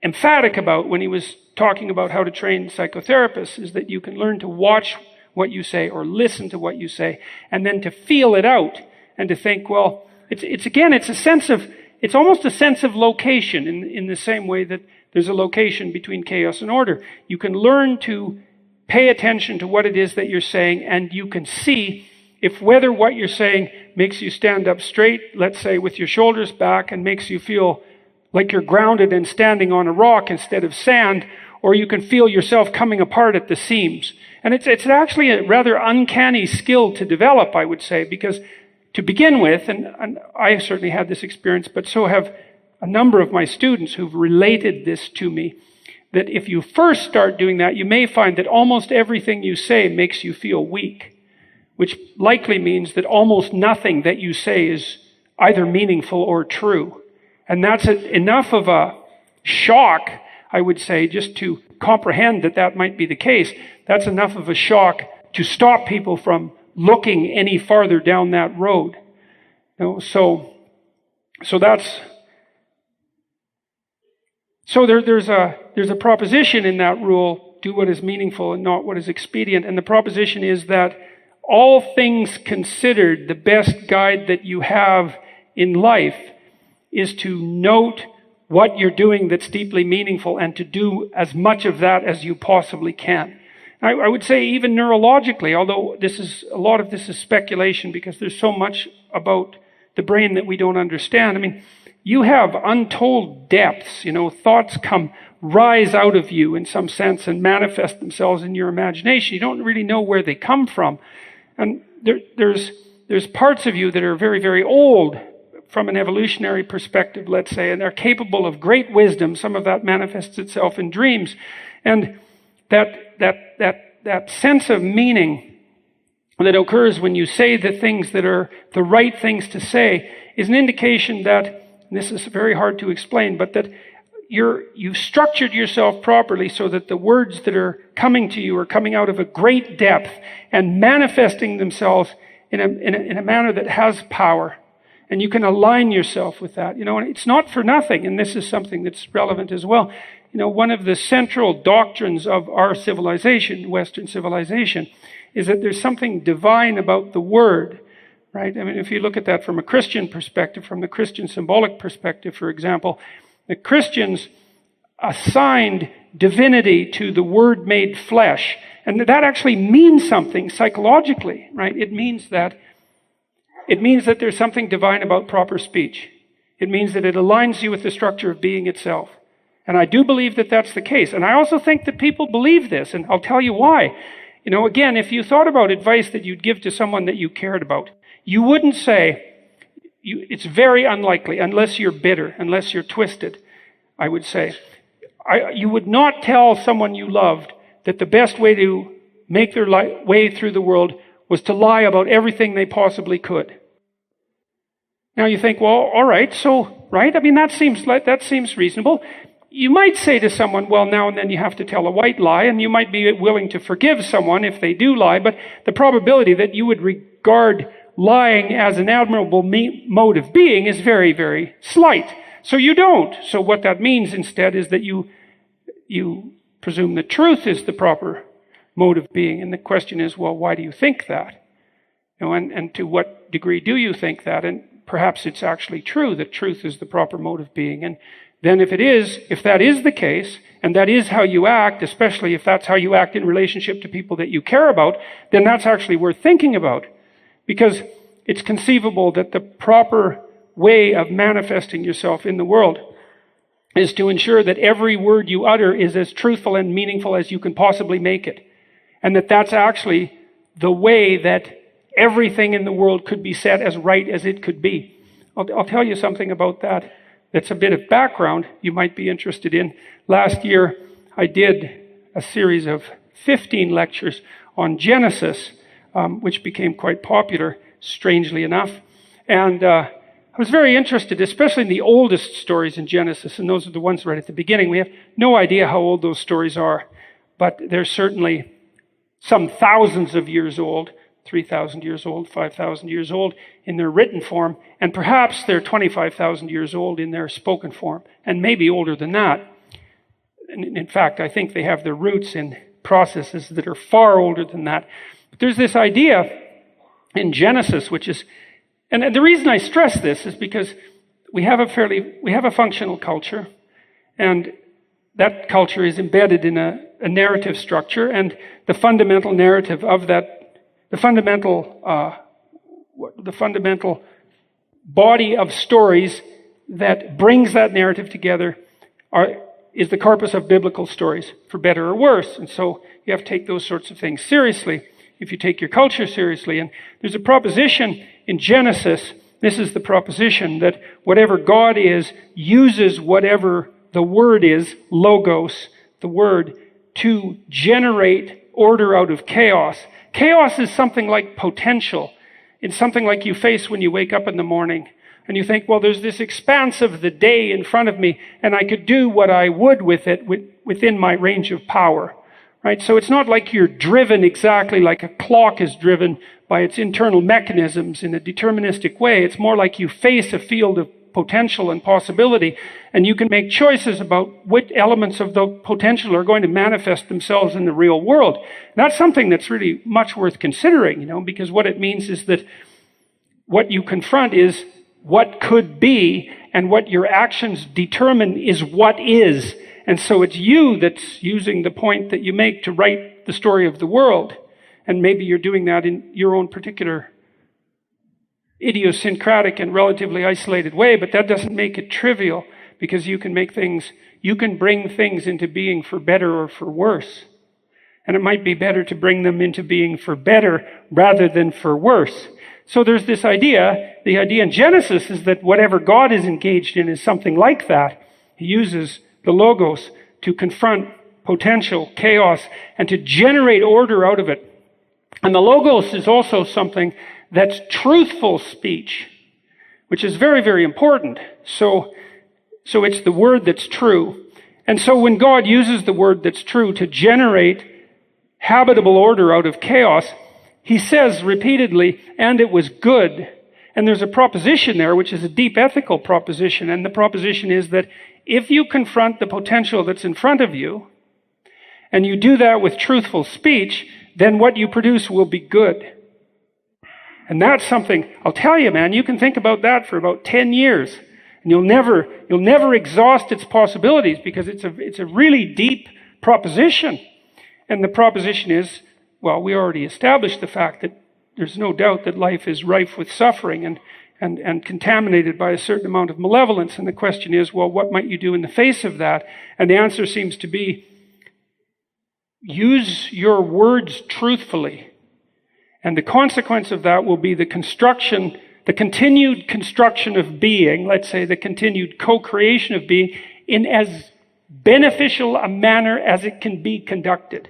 S3: emphatic about when he was talking about how to train psychotherapists is that you can learn to watch what you say or listen to what you say and then to feel it out and to think, well, it's almost a sense of location in the same way that there's a location between chaos and order. You can learn to pay attention to what it is that you're saying, and you can see if whether what you're saying makes you stand up straight, let's say with your shoulders back, and makes you feel like you're grounded and standing on a rock instead of sand, or you can feel yourself coming apart at the seams. And it's actually a rather uncanny skill to develop, I would say, because to begin with, and I certainly had this experience, but so have a number of my students who've related this to me, that if you first start doing that, you may find that almost everything you say makes you feel weak, which likely means that almost nothing that you say is either meaningful or true. And that's enough of a shock, I would say, just to comprehend that that might be the case. That's enough of a shock to stop people from looking any farther down that road. So there's a proposition in that rule: do what is meaningful and not what is expedient. And the proposition is that all things considered, the best guide that you have in life is to note what you're doing that's deeply meaningful and to do as much of that as you possibly can. I would say even neurologically, although a lot of this is speculation because there's so much about the brain that we don't understand. I mean, you have untold depths, thoughts rise out of you in some sense and manifest themselves in your imagination. You don't really know where they come from. And there's parts of you that are very, very old from an evolutionary perspective, let's say, and they're capable of great wisdom. Some of that manifests itself in dreams. And that sense of meaning that occurs when you say the things that are the right things to say is an indication that, and this is very hard to explain, but that you've structured yourself properly so that the words that are coming to you are coming out of a great depth and manifesting themselves in a manner that has power. And you can align yourself with that. And it's not for nothing, and this is something that's relevant as well. One of the central doctrines of our civilization, Western civilization, is that there's something divine about the word, right? I mean, if you look at that from a Christian perspective, from the Christian symbolic perspective, for example, the Christians assigned divinity to the Word made flesh. And that actually means something psychologically, right? It means that there's something divine about proper speech. It means that it aligns you with the structure of being itself. And I do believe that that's the case. And I also think that people believe this, and I'll tell you why. Again, if you thought about advice that you'd give to someone that you cared about, you wouldn't say, it's very unlikely, unless you're bitter, unless you're twisted, I would say. You would not tell someone you loved that the best way to make their way through the world was to lie about everything they possibly could. Now you think, well, all right, right? I mean, that seems reasonable. You might say to someone, well, now and then you have to tell a white lie, and you might be willing to forgive someone if they do lie, but the probability that you would regard lying as an admirable mode of being is very, very slight. So you don't. So what that means instead is that you presume the truth is the proper mode of being. And the question is, well, why do you think that? And to what degree do you think that? And perhaps it's actually true that truth is the proper mode of being. And then if that is the case, and that is how you act, especially if that's how you act in relationship to people that you care about, then that's actually worth thinking about. Because it's conceivable that the proper way of manifesting yourself in the world is to ensure that every word you utter is as truthful and meaningful as you can possibly make it. And that's actually the way that everything in the world could be set as right as it could be. I'll tell you something about that. That's a bit of background you might be interested in. Last year, I did a series of 15 lectures on Genesis, which became quite popular, strangely enough. And I was very interested, especially in the oldest stories in Genesis, and those are the ones right at the beginning. We have no idea how old those stories are, but they're certainly some thousands of years old, 3,000 years old, 5,000 years old in their written form, and perhaps they're 25,000 years old in their spoken form, and maybe older than that. And in fact, I think they have their roots in processes that are far older than that. But there's this idea in Genesis, which is, and the reason I stress this is because we have a functional culture, and that culture is embedded in a narrative structure, and the fundamental narrative of that, the fundamental body of stories that brings that narrative together is the corpus of biblical stories, for better or worse. And so you have to take those sorts of things seriously if you take your culture seriously. And there's a proposition in Genesis, this is the proposition, that whatever God is, uses whatever the word is, logos, the word, to generate order out of chaos. Chaos is something like potential. It's something like you face when you wake up in the morning and you think, well, there's this expanse of the day in front of me, and I could do what I would with it within my range of power. Right? So it's not like you're driven exactly like a clock is driven by its internal mechanisms in a deterministic way. It's more like you face a field of potential and possibility, and you can make choices about what elements of the potential are going to manifest themselves in the real world. And that's something that's really much worth considering, because what it means is that what you confront is what could be, and what your actions determine is what is. And so it's you that's using the point that you make to write the story of the world. And maybe you're doing that in your own particular idiosyncratic and relatively isolated way, but that doesn't make it trivial, because you can bring things into being for better or for worse. And it might be better to bring them into being for better rather than for worse. So there's this idea, the idea in Genesis is that whatever God is engaged in is something like that. He uses the logos to confront potential chaos and to generate order out of it. And the logos is also something that's truthful speech, which is very, very important. So it's the word that's true. And so when God uses the word that's true to generate habitable order out of chaos, he says repeatedly, and it was good. And there's a proposition there, which is a deep ethical proposition. And the proposition is that if you confront the potential that's in front of you, and you do that with truthful speech, then what you produce will be good. And that's something, I'll tell you, man, you can think about that for about 10 years. And you'll never exhaust its possibilities, because it's a really deep proposition. And the proposition is, well, we already established the fact that there's no doubt that life is rife with suffering and contaminated by a certain amount of malevolence. And the question is, well, what might you do in the face of that? And the answer seems to be, use your words truthfully. And the consequence of that will be the continued construction of being, let's say the continued co-creation of being, in as beneficial a manner as it can be conducted.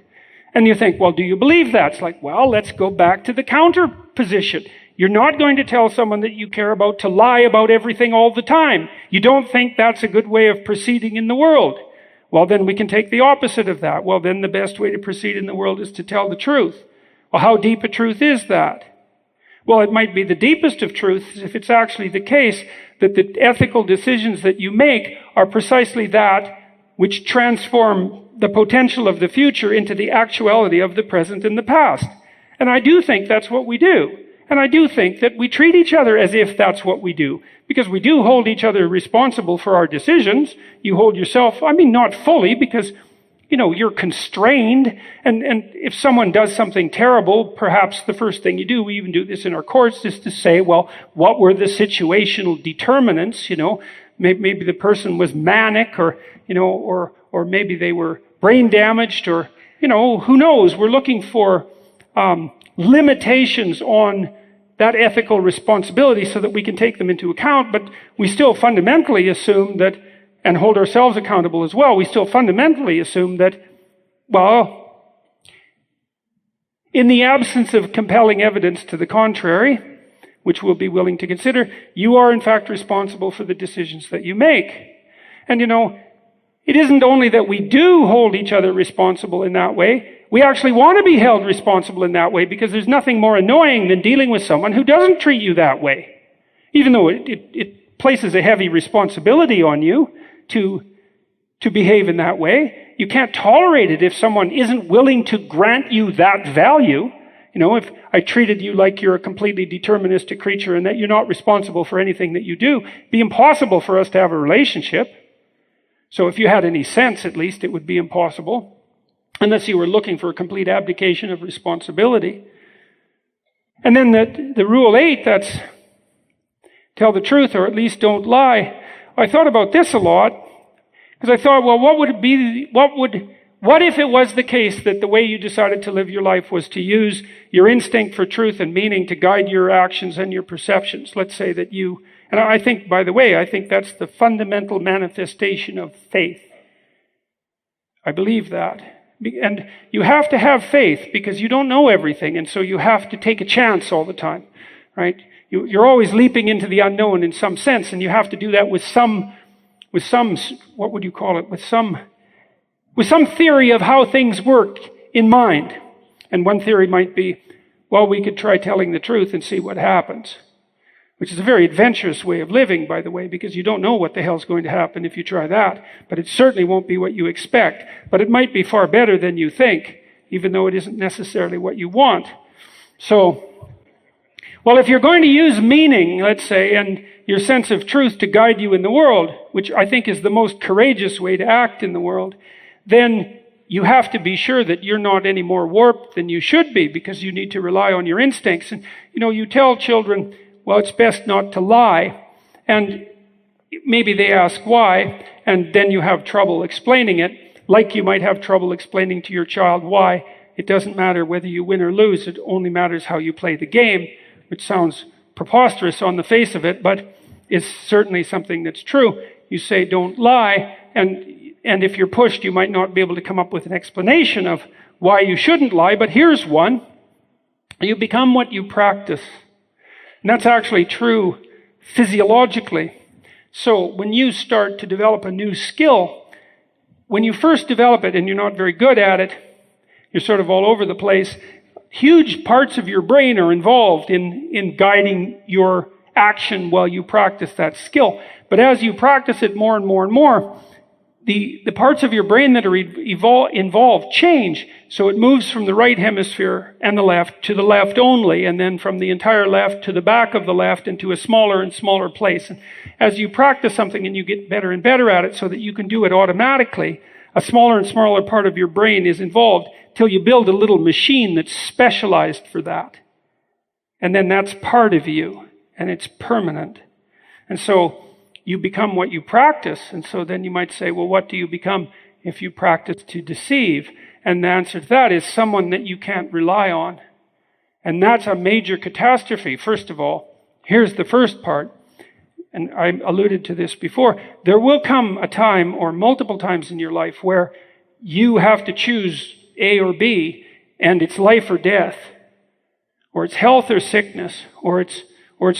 S3: And you think, well, do you believe that? It's like, well, let's go back to the counter position. You're not going to tell someone that you care about to lie about everything all the time. You don't think that's a good way of proceeding in the world. Well, then we can take the opposite of that. Well, then the best way to proceed in the world is to tell the truth. Well, how deep a truth is that? Well, it might be the deepest of truths if it's actually the case that the ethical decisions that you make are precisely that which transform the potential of the future into the actuality of the present and the past. And I do think that's what we do. And I do think that we treat each other as if that's what we do. Because we do hold each other responsible for our decisions. You hold yourself, not fully, because, you're constrained. And if someone does something terrible, perhaps the first thing you do, we even do this in our courts, is to say, well, what were the situational determinants? Maybe the person was manic, or maybe they were brain damaged, or, who knows? We're looking for limitations on that ethical responsibility so that we can take them into account, but we still fundamentally assume that, and hold ourselves accountable as well, we still fundamentally assume that, well, in the absence of compelling evidence to the contrary, which we'll be willing to consider, you are in fact responsible for the decisions that you make. And it isn't only that we do hold each other responsible in that way, we actually want to be held responsible in that way, because there's nothing more annoying than dealing with someone who doesn't treat you that way. Even though it places a heavy responsibility on you to behave in that way, You can't tolerate it if someone isn't willing to grant you that value. You know, if I treated you like you're a completely deterministic creature and that you're not responsible for anything that you do, it'd be impossible for us to have a relationship. So if you had any sense, at least, it would be impossible. Unless you were looking for a complete abdication of responsibility. And then the rule 8, that's tell the truth or at least don't lie. I thought about this a lot because I thought, well, what if it was the case that the way you decided to live your life was to use your instinct for truth and meaning to guide your actions and your perceptions? Let's say that you, and I think, by the way, I think that's the fundamental manifestation of faith. I believe that. And you have to have faith because you don't know everything, and so you have to take a chance all the time, right? You're always leaping into the unknown in some sense, and you have to do that with some, what would you call it? With some theory of how things work in mind. And one theory might be, well, we could try telling the truth and see what happens. Which is a very adventurous way of living, by the way, because you don't know what the hell's going to happen if you try that. But it certainly won't be what you expect. But it might be far better than you think, even though it isn't necessarily what you want. So, well, if you're going to use meaning, let's say, and your sense of truth to guide you in the world, which I think is the most courageous way to act in the world, then you have to be sure that you're not any more warped than you should be, because you need to rely on your instincts. And, you know, you tell children, well, it's best not to lie. And maybe they ask why, and then you have trouble explaining it, like you might have trouble explaining to your child why it doesn't matter whether you win or lose, it only matters how you play the game, which sounds preposterous on the face of it, but is certainly something that's true. You say, don't lie, and if you're pushed, you might not be able to come up with an explanation of why you shouldn't lie, but here's one. You become what you practice. And that's actually true physiologically. So when you start to develop a new skill, when you first develop it and you're not very good at it, you're sort of all over the place, huge parts of your brain are involved in guiding your action while you practice that skill. But as you practice it more and more and more, the parts of your brain that are involved change. So it moves from the right hemisphere and the left to the left only, and then from the entire left to the back of the left into a smaller and smaller place. And as you practice something and you get better and better at it so that you can do it automatically, a smaller and smaller part of your brain is involved till you build a little machine that's specialized for that. And then that's part of you, and it's permanent. And so you become what you practice. And so then you might say, well, what do you become if you practice to deceive? And the answer to that is someone that you can't rely on. And that's a major catastrophe. First of all, here's the first part. And I alluded to this before. There will come a time, or multiple times in your life, where you have to choose A or B, and it's life or death, or it's health or sickness, or it's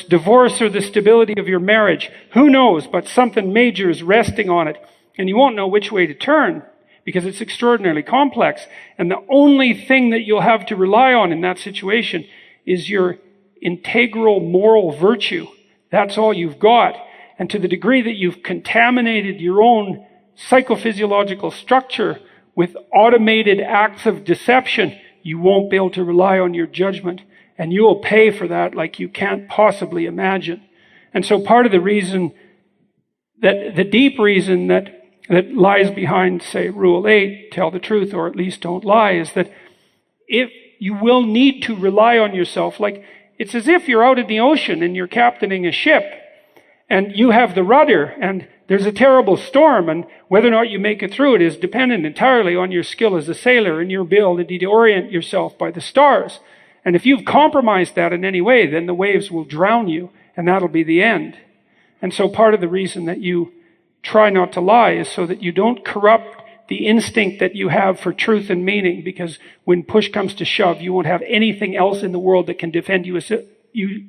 S3: divorce or the stability of your marriage. Who knows, but something major is resting on it. And you won't know which way to turn because it's extraordinarily complex. And the only thing that you'll have to rely on in that situation is your integral moral virtue. That's all you've got. And to the degree that you've contaminated your own psychophysiological structure with automated acts of deception, you won't be able to rely on your judgment. And you will pay for that like you can't possibly imagine. And so part of the reason, that the deep reason that lies behind, say, Rule 8, tell the truth or at least don't lie, is that if you will need to rely on yourself, like it's as if you're out in the ocean and you're captaining a ship and you have the rudder and there's a terrible storm, and whether or not you make it through it is dependent entirely on your skill as a sailor and your ability to orient yourself by the stars. And if you've compromised that in any way, then the waves will drown you, and that'll be the end. And so part of the reason that you try not to lie is so that you don't corrupt the instinct that you have for truth and meaning, because when push comes to shove, you won't have anything else in the world that can defend you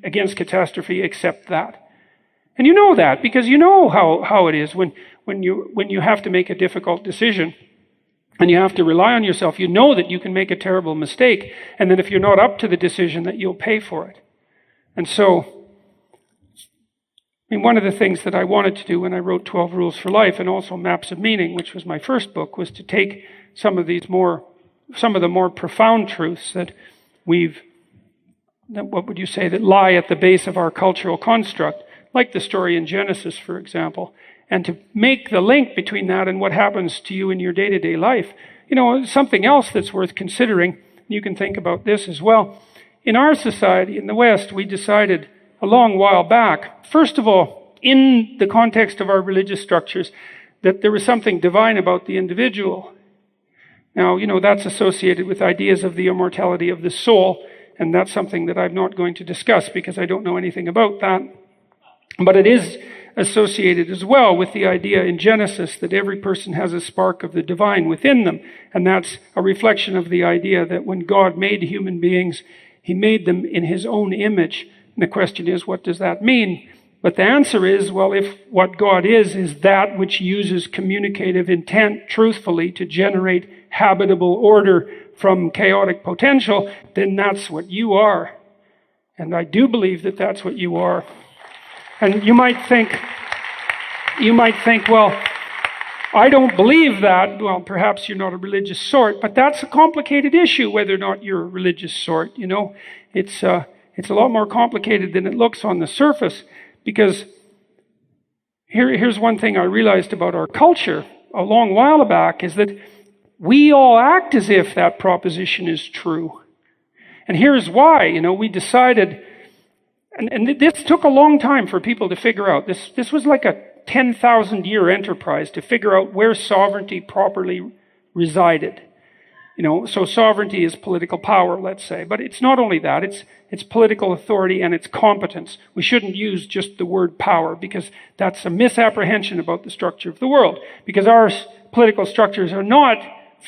S3: against catastrophe except that. And you know that, because you know how it is when you have to make a difficult decision. And you have to rely on yourself. You know that you can make a terrible mistake. And then if you're not up to the decision, that you'll pay for it. And so I mean, one of the things that I wanted to do when I wrote 12 Rules for Life and also Maps of Meaning, which was my first book, was to take some of the more profound truths that what would you say, that lie at the base of our cultural construct, like the story in Genesis, for example, and to make the link between that and what happens to you in your day-to-day life. You know, something else that's worth considering, you can think about this as well. In our society, in the West, we decided a long while back, first of all, in the context of our religious structures, that there was something divine about the individual. Now, you know, that's associated with ideas of the immortality of the soul, and that's something that I'm not going to discuss because I don't know anything about that. But it is associated as well with the idea in Genesis that every person has a spark of the divine within them. And that's a reflection of the idea that when God made human beings, he made them in his own image. And the question is, what does that mean? But the answer is, well, if what God is that which uses communicative intent truthfully to generate habitable order from chaotic potential, then that's what you are. And I do believe that that's what you are. And you might think, well, I don't believe that. Well, perhaps you're not a religious sort, but that's a complicated issue, whether or not you're a religious sort. You know, it's a lot more complicated than it looks on the surface, because here's one thing I realized about our culture a long while back, is that we all act as if that proposition is true. And here's why. You know, we decided, and this took a long time for people to figure out. This was like a 10,000-year enterprise to figure out where sovereignty properly resided. You know, so sovereignty is political power, let's say. But it's not only that, it's political authority and it's competence. We shouldn't use just the word power, because that's a misapprehension about the structure of the world. Because our political structures are not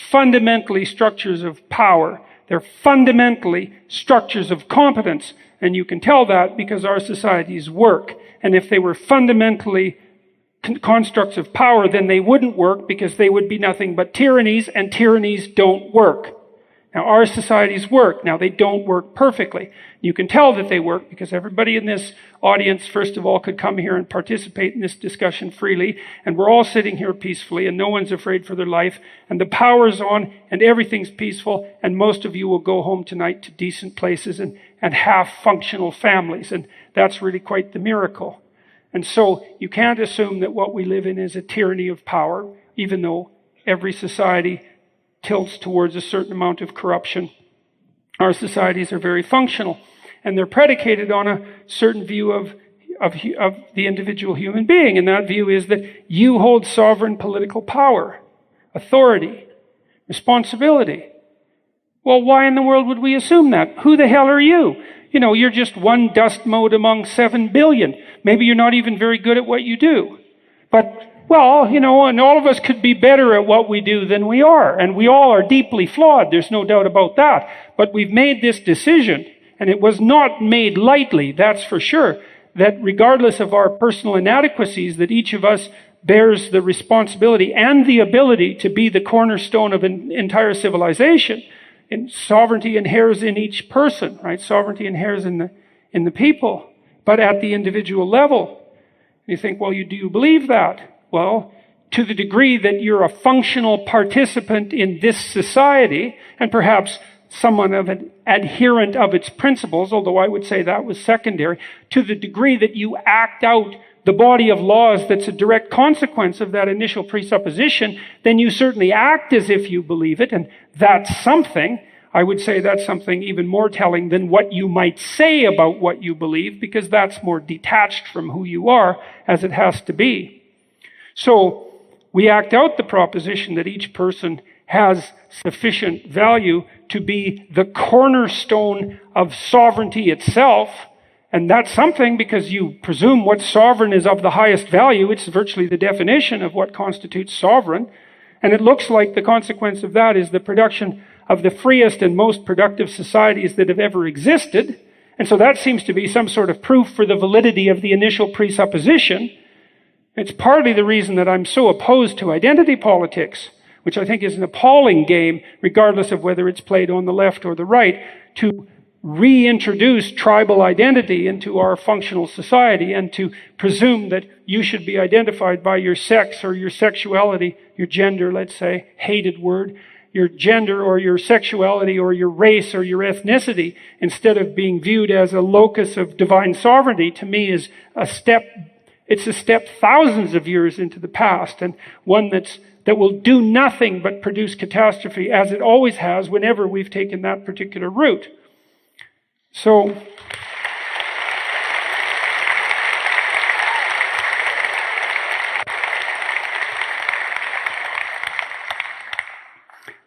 S3: fundamentally structures of power. They're fundamentally structures of competence. And you can tell that because our societies work. And if they were fundamentally constructs of power, then they wouldn't work, because they would be nothing but tyrannies, and tyrannies don't work. Now, our societies work. Now, they don't work perfectly. You can tell that they work because everybody in this audience, first of all, could come here and participate in this discussion freely, and we're all sitting here peacefully, and no one's afraid for their life, and the power's on, and everything's peaceful, and most of you will go home tonight to decent places and half-functional families, and that's really quite the miracle. And so you can't assume that what we live in is a tyranny of power, even though every society tilts towards a certain amount of corruption. Our societies are very functional, and they're predicated on a certain view of the individual human being. And that view is that you hold sovereign political power, authority, responsibility. Well, why in the world would we assume that? Who the hell are you? You know, you're just one dust mote among 7 billion. Maybe you're not even very good at what you do. But, well, you know, and all of us could be better at what we do than we are. And we all are deeply flawed. There's no doubt about that. But we've made this decision, and it was not made lightly, that's for sure, that regardless of our personal inadequacies, that each of us bears the responsibility and the ability to be the cornerstone of an entire civilization. And sovereignty inheres in each person, right? Sovereignty inheres in the people, but at the individual level. You think, well, do you believe that? Well, to the degree that you're a functional participant in this society, and perhaps someone of an adherent of its principles, although I would say that was secondary, to the degree that you act out the body of laws that's a direct consequence of that initial presupposition, then you certainly act as if you believe it, and that's something. I would say that's something even more telling than what you might say about what you believe, because that's more detached from who you are, as it has to be. So we act out the proposition that each person has sufficient value to be the cornerstone of sovereignty itself. And that's something, because you presume what sovereign is of the highest value. It's virtually the definition of what constitutes sovereign. And it looks like the consequence of that is the production of the freest and most productive societies that have ever existed. And so that seems to be some sort of proof for the validity of the initial presupposition. It's partly the reason that I'm so opposed to identity politics, which I think is an appalling game, regardless of whether it's played on the left or the right, to reintroduce tribal identity into our functional society and to presume that you should be identified by your sex or your sexuality, your gender, let's say, hated word, your gender or your sexuality or your race or your ethnicity, instead of being viewed as a locus of divine sovereignty, to me is it's a step thousands of years into the past, and one that will do nothing but produce catastrophe, as it always has whenever we've taken that particular route. So,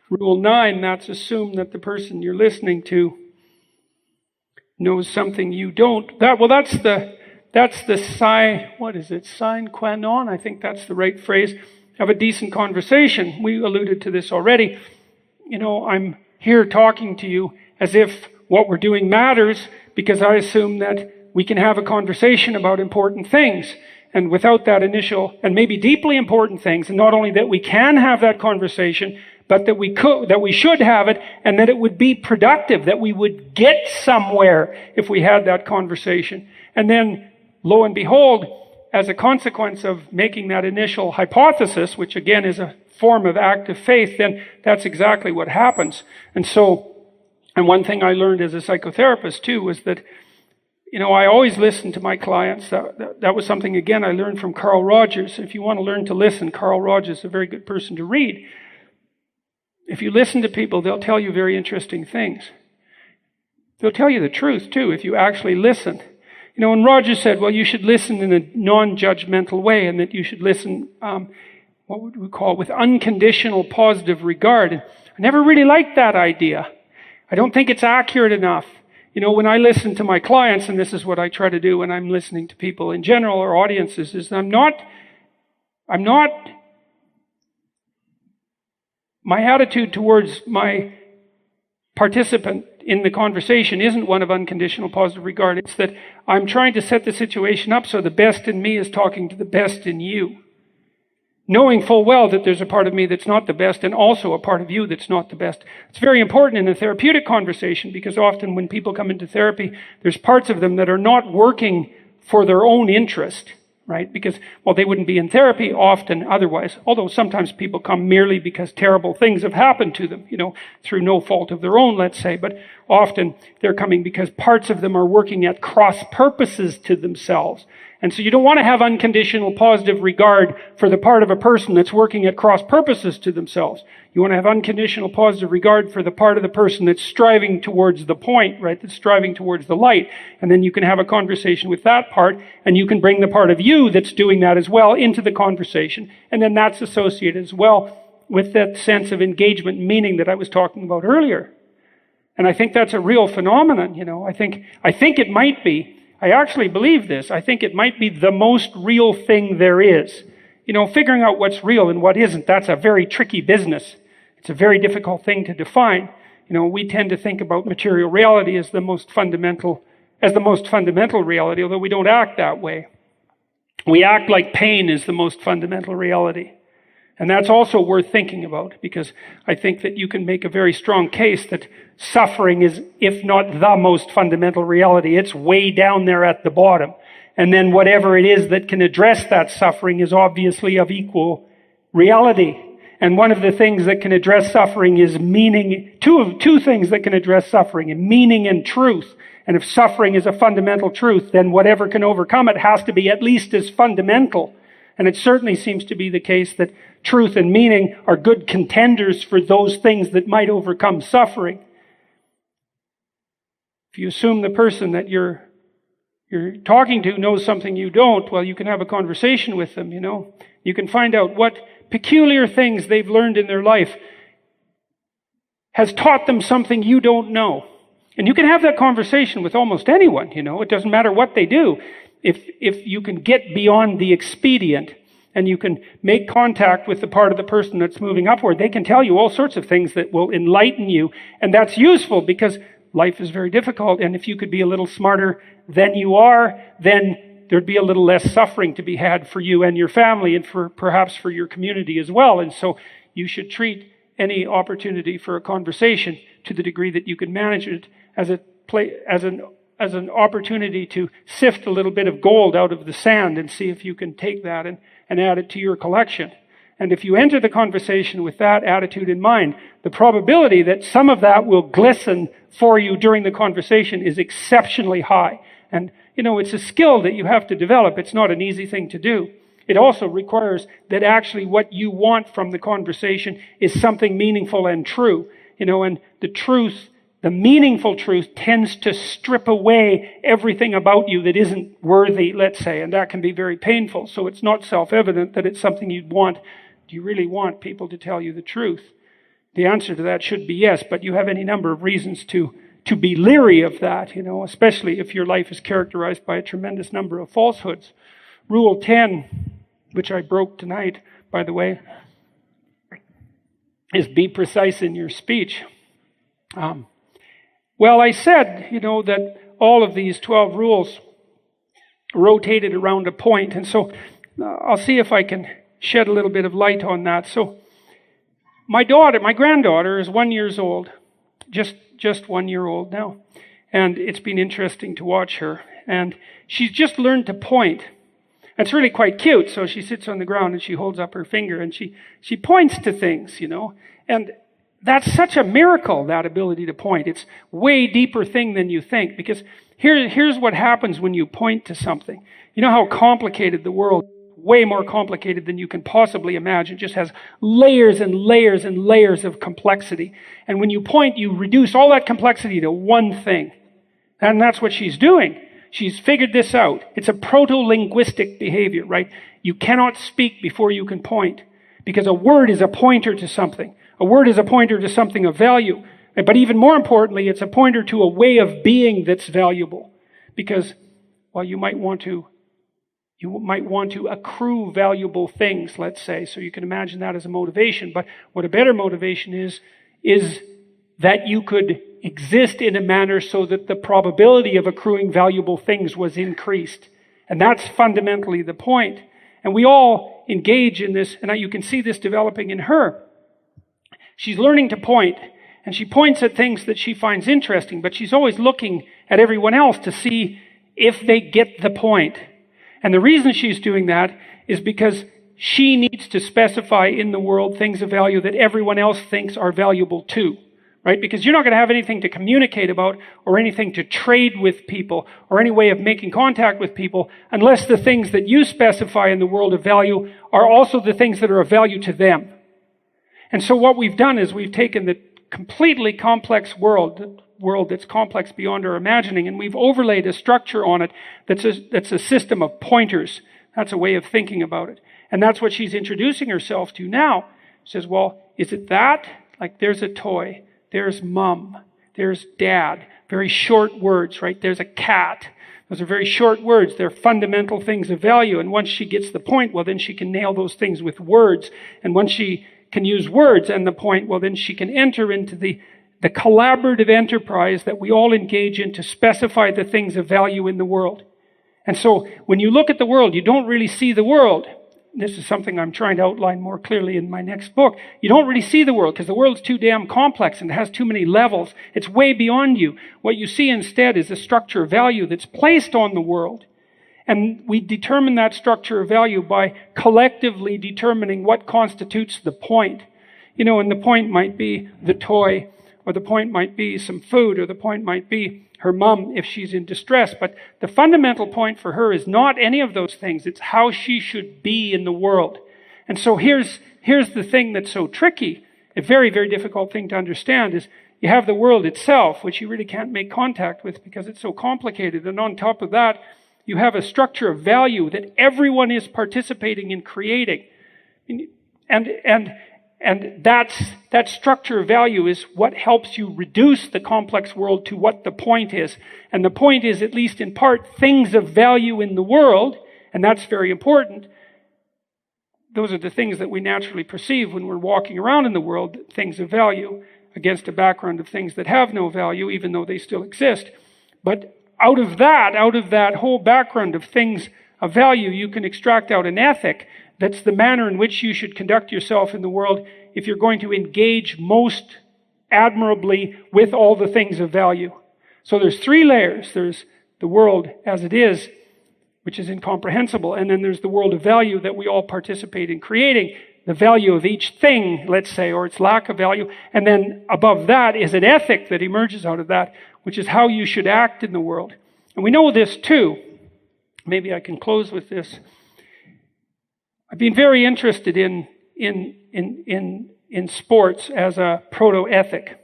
S3: Rule 9, that's assume that the person you're listening to knows something you don't. That's the sine qua non, I think that's the right phrase, of a decent conversation. We alluded to this already. I'm here talking to you as if what we're doing matters, because I assume that we can have a conversation about important things. And without that initial, and maybe deeply important things, and not only that we can have that conversation, but that we should have it, and that it would be productive, that we would get somewhere if we had that conversation. And then, lo and behold, as a consequence of making that initial hypothesis, which again is a form of active faith, then that's exactly what happens. And one thing I learned as a psychotherapist too was that, I always listen to my clients. That was something, again, I learned from Carl Rogers. If you want to learn to listen, Carl Rogers is a very good person to read. If you listen to people, they'll tell you very interesting things. They'll tell you the truth too, if you actually listen. And Rogers said, well, you should listen in a non-judgmental way, and that you should listen, what would we call it, with unconditional positive regard. And I never really liked that idea. I don't think it's accurate enough. When I listen to my clients, and this is what I try to do when I'm listening to people in general or audiences, is my attitude towards my participant in the conversation isn't one of unconditional positive regard. It's that I'm trying to set the situation up so the best in me is talking to the best in you. Knowing full well that there's a part of me that's not the best, and also a part of you that's not the best. It's very important in a therapeutic conversation, because often when people come into therapy, there's parts of them that are not working for their own interest, right? Because, they wouldn't be in therapy often otherwise, although sometimes people come merely because terrible things have happened to them, through no fault of their own, let's say, but often they're coming because parts of them are working at cross purposes to themselves. And so you don't want to have unconditional positive regard for the part of a person that's working at cross purposes to themselves. You want to have unconditional positive regard for the part of the person that's striving towards the point, right? That's striving towards the light. And then you can have a conversation with that part, and you can bring the part of you that's doing that as well into the conversation. And then that's associated as well with that sense of engagement and meaning that I was talking about earlier. And I think that's a real phenomenon, I think it might be. I actually believe this. I think it might be the most real thing there is. Figuring out what's real and what isn't, that's a very tricky business. It's a very difficult thing to define. We tend to think about material reality as the most fundamental reality, although we don't act that way. We act like pain is the most fundamental reality. And that's also worth thinking about, because I think that you can make a very strong case that suffering is, if not the most fundamental reality, it's way down there at the bottom. And then whatever it is that can address that suffering is obviously of equal reality. And one of the things that can address suffering is meaning. Two things that can address suffering, meaning and truth. And if suffering is a fundamental truth, then whatever can overcome it has to be at least as fundamental. And it certainly seems to be the case that truth and meaning are good contenders for those things that might overcome suffering. If you assume the person that you're talking to knows something you don't, well, you can have a conversation with them, You can find out what peculiar things they've learned in their life has taught them something you don't know. And you can have that conversation with almost anyone, It doesn't matter what they do. If you can get beyond the expedient and you can make contact with the part of the person that's moving upward, they can tell you all sorts of things that will enlighten you. And that's useful because life is very difficult. And if you could be a little smarter than you are, then there'd be a little less suffering to be had for you and your family, and perhaps for your community as well. And so you should treat any opportunity for a conversation, to the degree that you can manage it, as a as an opportunity to sift a little bit of gold out of the sand and see if you can take that and add it to your collection. And if you enter the conversation with that attitude in mind, the probability that some of that will glisten for you during the conversation is exceptionally high. And, it's a skill that you have to develop. It's not an easy thing to do. It also requires that actually what you want from the conversation is something meaningful and true. And the meaningful truth tends to strip away everything about you that isn't worthy, let's say, and that can be very painful. So it's not self-evident that it's something you'd want. Do you really want people to tell you the truth? The answer to that should be yes, but you have any number of reasons to be leery of that, especially if your life is characterized by a tremendous number of falsehoods. Rule 10, which I broke tonight, by the way, is be precise in your speech. Well, I said, that all of these 12 rules rotated around a point, and so I'll see if I can shed a little bit of light on that. So my granddaughter is 1 year old, just 1 year old now, and it's been interesting to watch her, and she's just learned to point. It's really quite cute. So she sits on the ground and she holds up her finger and she points to things, and that's such a miracle, that ability to point. It's way deeper thing than you think, because here's what happens when you point to something. You know how complicated the world, way more complicated than you can possibly imagine, just has layers and layers and layers of complexity. And when you point, you reduce all that complexity to one thing. And that's what she's doing. She's figured this out. It's a proto-linguistic behavior, right? You cannot speak before you can point, because a word is a pointer to something. A word is a pointer to something of value. But even more importantly, it's a pointer to a way of being that's valuable. Because, well, you might want to accrue valuable things, let's say. So you can imagine that as a motivation. But what a better motivation is that you could exist in a manner so that the probability of accruing valuable things was increased. And that's fundamentally the point. And we all engage in this, and you can see this developing in her. She's learning to point, and she points at things that she finds interesting, but she's always looking at everyone else to see if they get the point. And the reason she's doing that is because she needs to specify in the world things of value that everyone else thinks are valuable too. Right? Because you're not going to have anything to communicate about or anything to trade with people or any way of making contact with people unless the things that you specify in the world of value are also the things that are of value to them. And so what we've done is we've taken the completely complex world that's complex beyond our imagining, and we've overlaid a structure on it that's a system of pointers. That's a way of thinking about it. And that's what she's introducing herself to now. She says, well, is it that? Like, there's a toy. There's mom. There's dad. Very short words, right? There's a cat. Those are very short words. They're fundamental things of value. And once she gets the point, well, then she can nail those things with words. And once she can use words and the point, well, then she can enter into the collaborative enterprise that we all engage in to specify the things of value in the world. And so when you look at the world, you don't really see the world. This is something I'm trying to outline more clearly in my next book. You don't really see the world because the world's too damn complex and it has too many levels. It's way beyond you. What you see instead is a structure of value that's placed on the world. And we determine that structure of value by collectively determining what constitutes the point. And the point might be the toy, or the point might be some food, or the point might be her mom if she's in distress. But the fundamental point for her is not any of those things. It's how she should be in the world. And so here's the thing that's so tricky, a very, very difficult thing to understand, is you have the world itself, which you really can't make contact with because it's so complicated. And on top of that, you have a structure of value that everyone is participating in creating. And that structure of value is what helps you reduce the complex world to what the point is. And the point is, at least in part, things of value in the world, and that's very important. Those are the things that we naturally perceive when we're walking around in the world, things of value, against a background of things that have no value, even though they still exist. But out of that whole background of things of value, you can extract out an ethic that's the manner in which you should conduct yourself in the world if you're going to engage most admirably with all the things of value. So there's 3 layers. There's the world as it is, which is incomprehensible. And then there's the world of value that we all participate in creating. The value of each thing, let's say, or its lack of value. And then above that is an ethic that emerges out of that, which is how you should act in the world. And we know this too. Maybe I can close with this. I've been very interested in sports as a proto-ethic.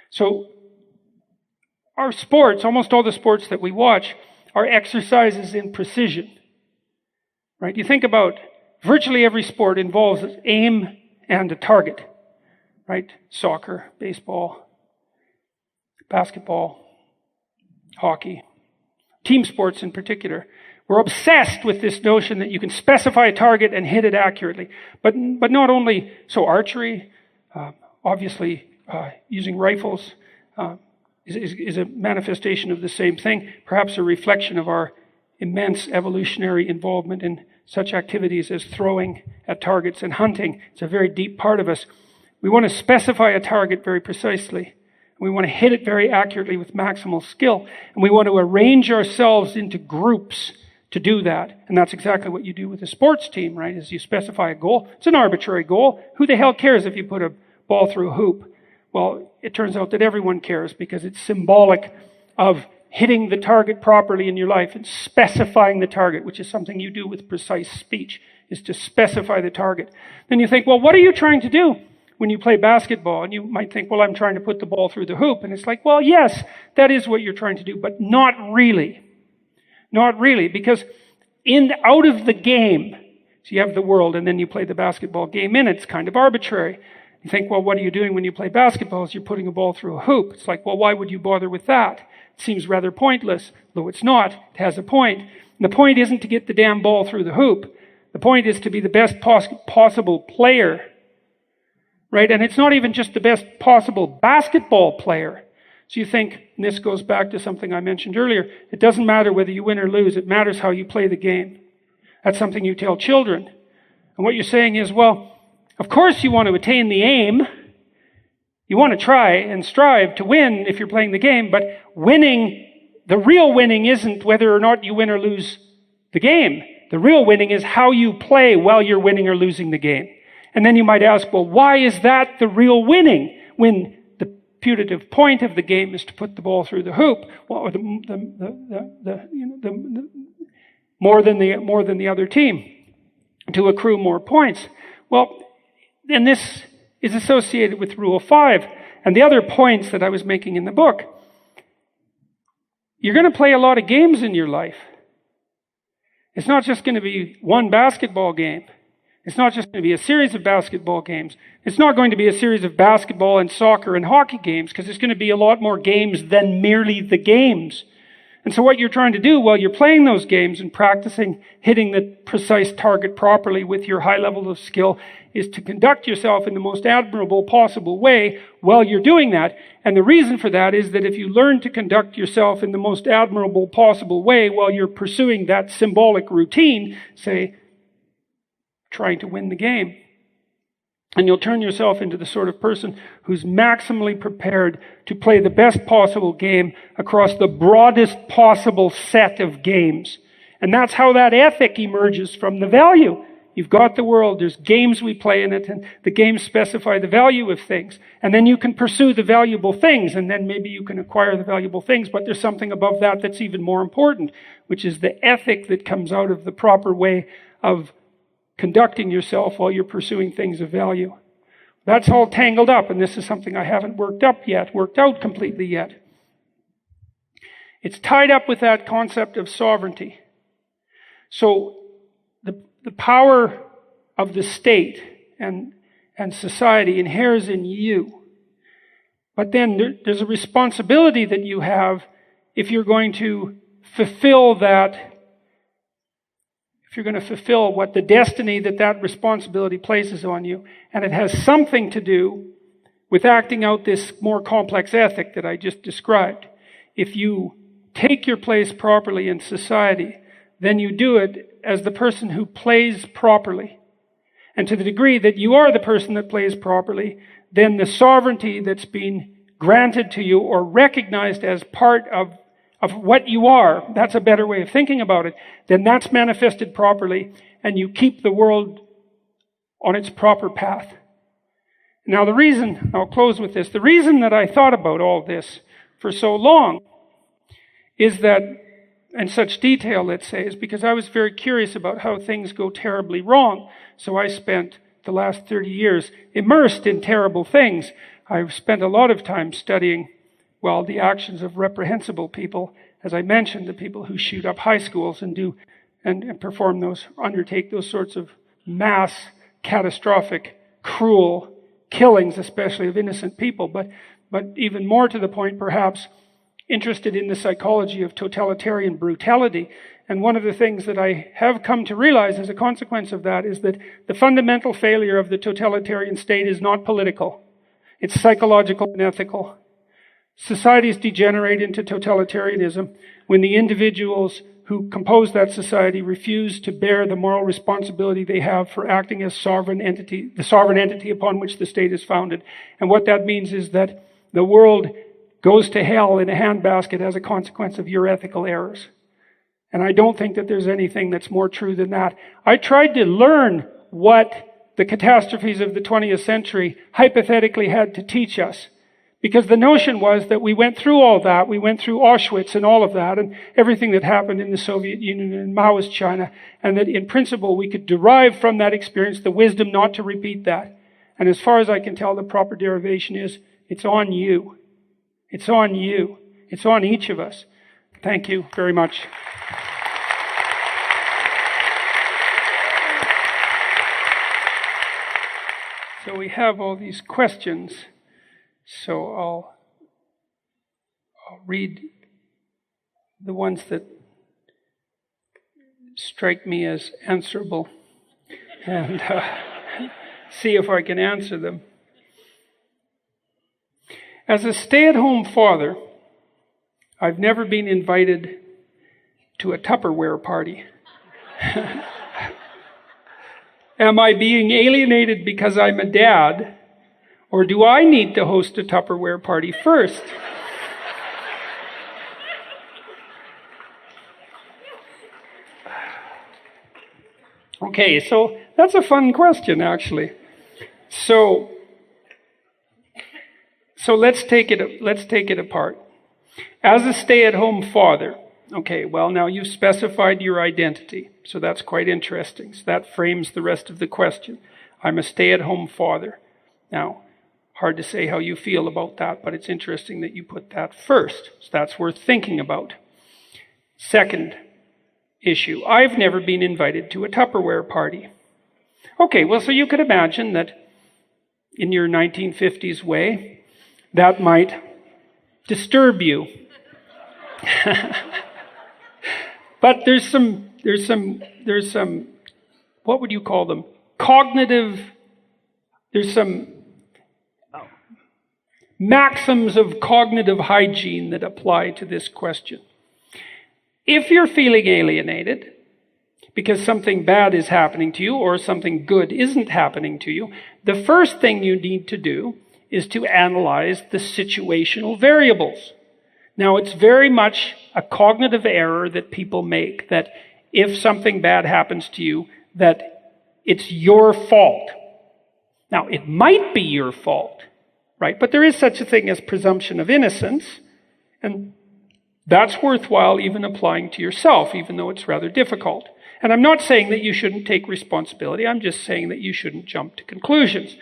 S3: So our sports, almost all the sports that we watch, are exercises in precision. Right? You think about virtually every sport involves an aim and a target. Right? Soccer, baseball, basketball, hockey, team sports in particular. We're obsessed with this notion that you can specify a target and hit it accurately. But not only so, archery, obviously using rifles is a manifestation of the same thing, perhaps a reflection of our immense evolutionary involvement in such activities as throwing at targets and hunting. It's a very deep part of us. We want to specify a target very precisely. We want to hit it very accurately with maximal skill. And we want to arrange ourselves into groups to do that. And that's exactly what you do with a sports team, right? Is you specify a goal. It's an arbitrary goal. Who the hell cares if you put a ball through a hoop? Well, it turns out that everyone cares because it's symbolic of hitting the target properly in your life and specifying the target, which is something you do with precise speech, is to specify the target. Then you think, well, what are you trying to do when you play basketball? And you might think, well, I'm trying to put the ball through the hoop. And it's like, well, yes, that is what you're trying to do, but not really. Not really, because out of the game, so you have the world and then you play the basketball game in it. It's kind of arbitrary. You think, well, what are you doing when you play basketball? Is you're putting a ball through a hoop. It's like, well, why would you bother with that? It seems rather pointless, though it's not. It has a point. And the point isn't to get the damn ball through the hoop. The point is to be the best possible player, right? And it's not even just the best possible basketball player. So you think, and this goes back to something I mentioned earlier, it doesn't matter whether you win or lose, it matters how you play the game. That's something you tell children. And what you're saying is, well, of course you want to attain the aim. You want to try and strive to win if you're playing the game, but winning, the real winning isn't whether or not you win or lose the game. The real winning is how you play while you're winning or losing the game. And then you might ask, well, why is that the real winning when putative point of the game is to put the ball through the hoop, or more than the other team, to accrue more points. Well, then this is associated with Rule 5 and the other points that I was making in the book. You're going to play a lot of games in your life. It's not just going to be one basketball game. It's not just going to be a series of basketball games. It's not going to be a series of basketball and soccer and hockey games, because there's going to be a lot more games than merely the games. And so what you're trying to do while you're playing those games and practicing hitting the precise target properly with your high level of skill is to conduct yourself in the most admirable possible way while you're doing that. And the reason for that is that if you learn to conduct yourself in the most admirable possible way while you're pursuing that symbolic routine, say, trying to win the game, and you'll turn yourself into the sort of person who's maximally prepared to play the best possible game across the broadest possible set of games. And that's how that ethic emerges from the value. You've got the world, there's games we play in it, and the games specify the value of things. And then you can pursue the valuable things, and then maybe you can acquire the valuable things, but there's something above that that's even more important, which is the ethic that comes out of the proper way of conducting yourself while you're pursuing things of value. That's all tangled up, and this is something I haven't worked out completely yet. It's tied up with that concept of sovereignty. So the power of the state and society inheres in you. But then there's a responsibility that you have if you're going to fulfill that. If you're going to fulfill what the destiny that responsibility places on you, and it has something to do with acting out this more complex ethic that I just described. If you take your place properly in society, then you do it as the person who plays properly. And to the degree that you are the person that plays properly, then the sovereignty that's been granted to you or recognized as part of what you are, that's a better way of thinking about it, then that's manifested properly, and you keep the world on its proper path. Now the reason, I'll close with this, the reason that I thought about all this for so long is that, in such detail, let's say, is because I was very curious about how things go terribly wrong. So I spent the last 30 years immersed in terrible things. I've spent a lot of time studying, well, the actions of reprehensible people. As I mentioned, the people who shoot up high schools and perform those, undertake those sorts of mass, catastrophic, cruel killings, especially of innocent people. But even more to the point, perhaps, interested in the psychology of totalitarian brutality. And one of the things that I have come to realize as a consequence of that is that the fundamental failure of the totalitarian state is not political. It's psychological and ethical. Societies degenerate into totalitarianism when the individuals who compose that society refuse to bear the moral responsibility they have for acting as sovereign entity, the sovereign entity upon which the state is founded. And what that means is that the world goes to hell in a handbasket as a consequence of your ethical errors. And I don't think that there's anything that's more true than that. I tried to learn what the catastrophes of the 20th century hypothetically had to teach us. Because the notion was that we went through all that, we went through Auschwitz and all of that, and everything that happened in the Soviet Union and Maoist China, and that in principle we could derive from that experience the wisdom not to repeat that. And as far as I can tell, the proper derivation is, it's on you. It's on you. It's on each of us. Thank you very much. So we have all these questions. So I'll read the ones that strike me as answerable and see if I can answer them. As a stay-at-home father, I've never been invited to a Tupperware party. Am I being alienated because I'm a dad, or do I need to host a Tupperware party first? Okay, so that's a fun question, actually. So let's take it apart. As a stay-at-home father, okay, well, now you've specified your identity, so that's quite interesting. So that frames the rest of the question. I'm a stay-at-home father. Now, hard to say how you feel about that, but it's interesting that you put that first. So that's worth thinking about. Second issue, I've never been invited to a Tupperware party. Okay, well, so you could imagine that in your 1950s way, that might disturb you. But there's some, what would you call them? There's some maxims of cognitive hygiene that apply to this question. If you're feeling alienated because something bad is happening to you or something good isn't happening to you, the first thing you need to do is to analyze the situational variables. Now, it's very much a cognitive error that people make, that if something bad happens to you, that it's your fault. Now, it might be your fault, right? But there is such a thing as presumption of innocence, and that's worthwhile even applying to yourself, even though it's rather difficult. And I'm not saying that you shouldn't take responsibility. I'm just saying that you shouldn't jump to conclusions.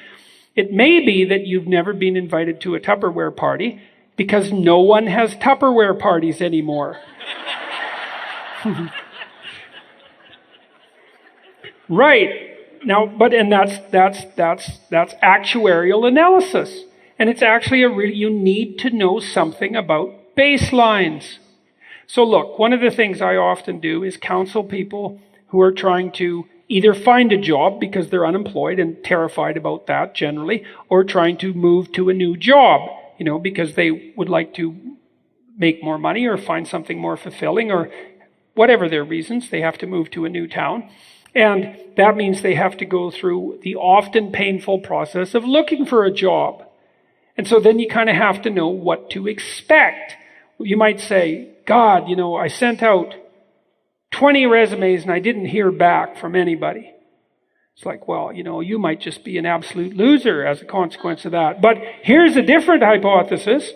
S3: It may be that you've never been invited to a Tupperware party because no one has Tupperware parties anymore. Right. Now, and that's actuarial analysis. And it's actually you need to know something about baselines. So look, one of the things I often do is counsel people who are trying to either find a job because they're unemployed and terrified about that generally, or trying to move to a new job, because they would like to make more money or find something more fulfilling, or whatever their reasons, they have to move to a new town. And that means they have to go through the often painful process of looking for a job. And so then you kind of have to know what to expect. You might say, God, I sent out 20 resumes and I didn't hear back from anybody. It's like, well, you might just be an absolute loser as a consequence of that. But here's a different hypothesis.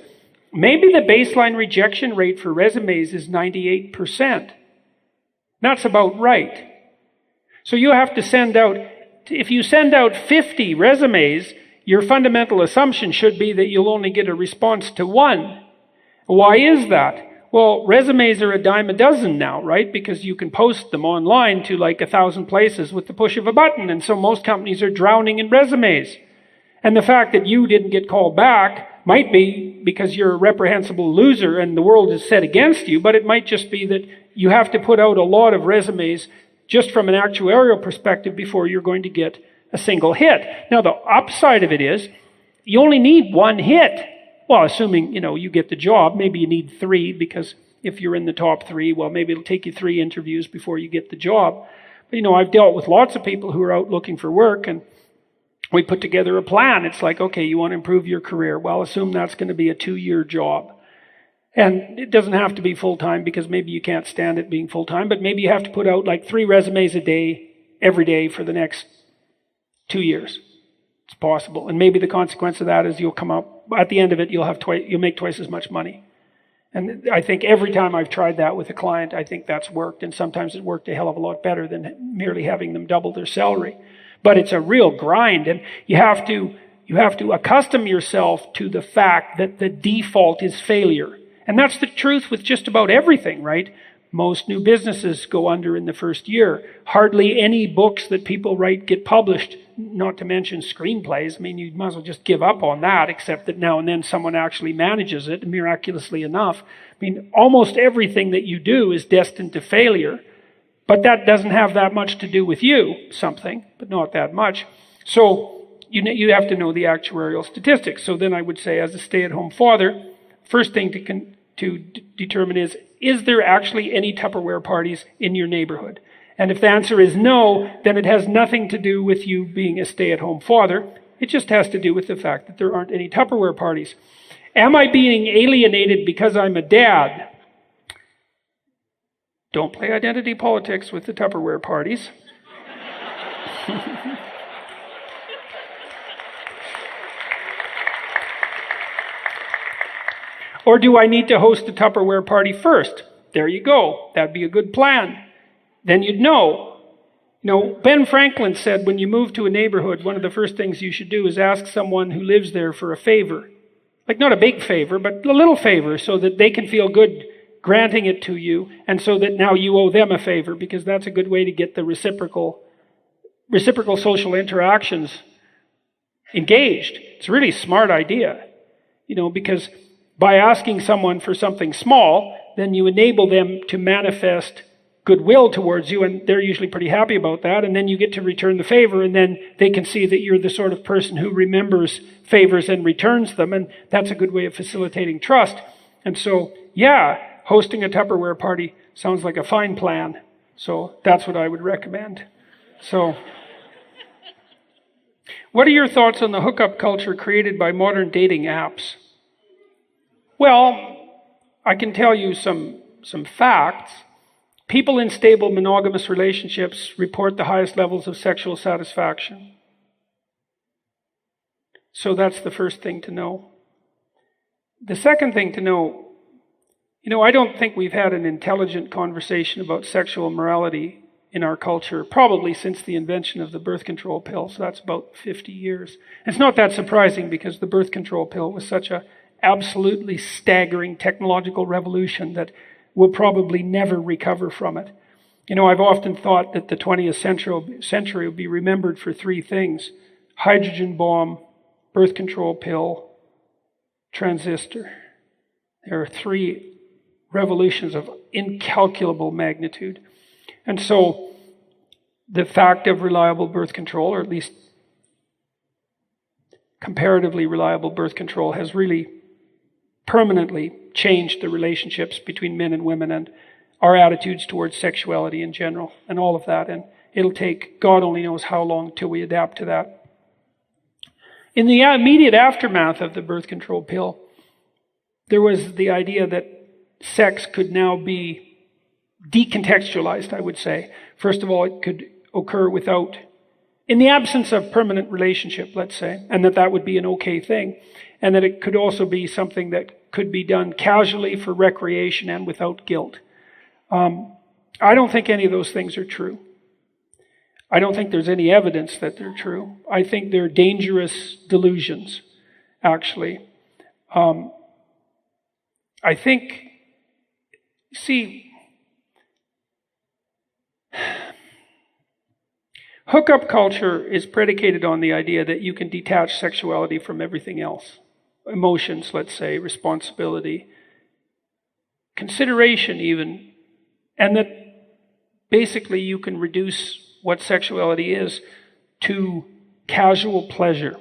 S3: Maybe the baseline rejection rate for resumes is 98%. That's about right. So you have to send out, if you send out 50 resumes, your fundamental assumption should be that you'll only get a response to one. Why is that? Well, resumes are a dime a dozen now, right? Because you can post them online to like 1,000 places with the push of a button. And so most companies are drowning in resumes. And the fact that you didn't get called back might be because you're a reprehensible loser and the world is set against you, but it might just be that you have to put out a lot of resumes just from an actuarial perspective before you're going to get a single hit. Now, the upside of it is you only need one hit. Well, assuming, you get the job, maybe you need 3, because if you're in the top 3, well, maybe it'll take you 3 interviews before you get the job. But, I've dealt with lots of people who are out looking for work, and we put together a plan. It's like, okay, you want to improve your career. Well, assume that's going to be a 2-year job. And it doesn't have to be full-time because maybe you can't stand it being full-time, but maybe you have to put out like 3 resumes a day, every day for the next 2 years. It's possible. And maybe the consequence of that is you'll come up, at the end of it, you'll make twice as much money. And I think every time I've tried that with a client, I think that's worked. And sometimes it worked a hell of a lot better than merely having them double their salary. But it's a real grind, and you have to accustom yourself to the fact that the default is failure. And that's the truth with just about everything, right? Most new businesses go under in the first year. Hardly any books that people write get published, not to mention screenplays. I mean, you might as well just give up on that, except that now and then someone actually manages it, miraculously enough. I mean, almost everything that you do is destined to failure. But that doesn't have that much to do with you, something, but not that much. So you have to know the actuarial statistics. So then I would say, as a stay-at-home father, first thing to determine is there actually any Tupperware parties in your neighborhood? And if the answer is no, then it has nothing to do with you being a stay-at-home father. It just has to do with the fact that there aren't any Tupperware parties. Am I being alienated because I'm a dad? Don't play identity politics with the Tupperware parties. Or do I need to host a Tupperware party first? There you go. That'd be a good plan. Then you'd know. Ben Franklin said when you move to a neighborhood, one of the first things you should do is ask someone who lives there for a favor. Like not a big favor, but a little favor so that they can feel good granting it to you, and so that now you owe them a favor, because that's a good way to get the reciprocal social interactions engaged. It's a really smart idea, because by asking someone for something small, then you enable them to manifest goodwill towards you, and they're usually pretty happy about that, and then you get to return the favor, and then they can see that you're the sort of person who remembers favors and returns them, and that's a good way of facilitating trust. And so, hosting a Tupperware party sounds like a fine plan. So that's what I would recommend. So, what are your thoughts on the hookup culture created by modern dating apps? Well, I can tell you some facts. People in stable monogamous relationships report the highest levels of sexual satisfaction. So that's the first thing to know. The second thing to know, I don't think we've had an intelligent conversation about sexual morality in our culture, probably since the invention of the birth control pill. So that's about 50 years. It's not that surprising because the birth control pill was such an absolutely staggering technological revolution that we'll probably never recover from it. I've often thought that the 20th century will be remembered for 3 things: hydrogen bomb, birth control pill, transistor. There are 3 revolutions of incalculable magnitude. And so the fact of reliable birth control, or at least comparatively reliable birth control, has really permanently changed the relationships between men and women and our attitudes towards sexuality in general and all of that. And it'll take God only knows how long till we adapt to that. In the immediate aftermath of the birth control pill, there was the idea that sex could now be decontextualized, I would say. First of all, it could occur in the absence of permanent relationship, let's say, and that would be an okay thing. And that it could also be something that could be done casually for recreation and without guilt. I don't think any of those things are true. I don't think there's any evidence that they're true. I think they're dangerous delusions, actually. I think, hookup culture is predicated on the idea that you can detach sexuality from everything else. Emotions, let's say, responsibility, consideration even, and that basically you can reduce what sexuality is to casual pleasure.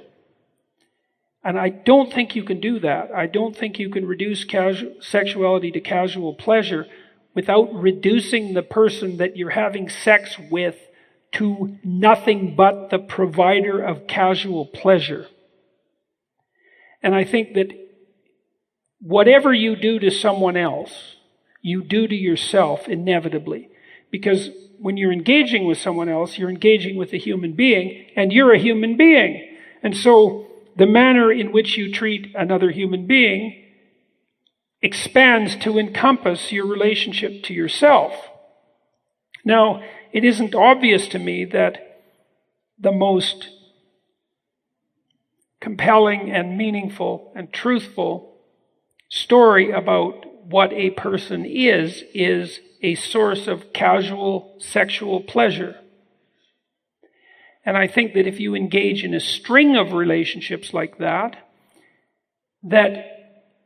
S3: And I don't think you can do that. I don't think you can reduce sexuality to casual pleasure without reducing the person that you're having sex with to nothing but the provider of casual pleasure. And I think that whatever you do to someone else, you do to yourself inevitably. Because when you're engaging with someone else, you're engaging with a human being, and you're a human being. And so the manner in which you treat another human being expands to encompass your relationship to yourself. Now, it isn't obvious to me that the most compelling and meaningful and truthful story about what a person is a source of casual sexual pleasure. And I think that if you engage in a string of relationships like that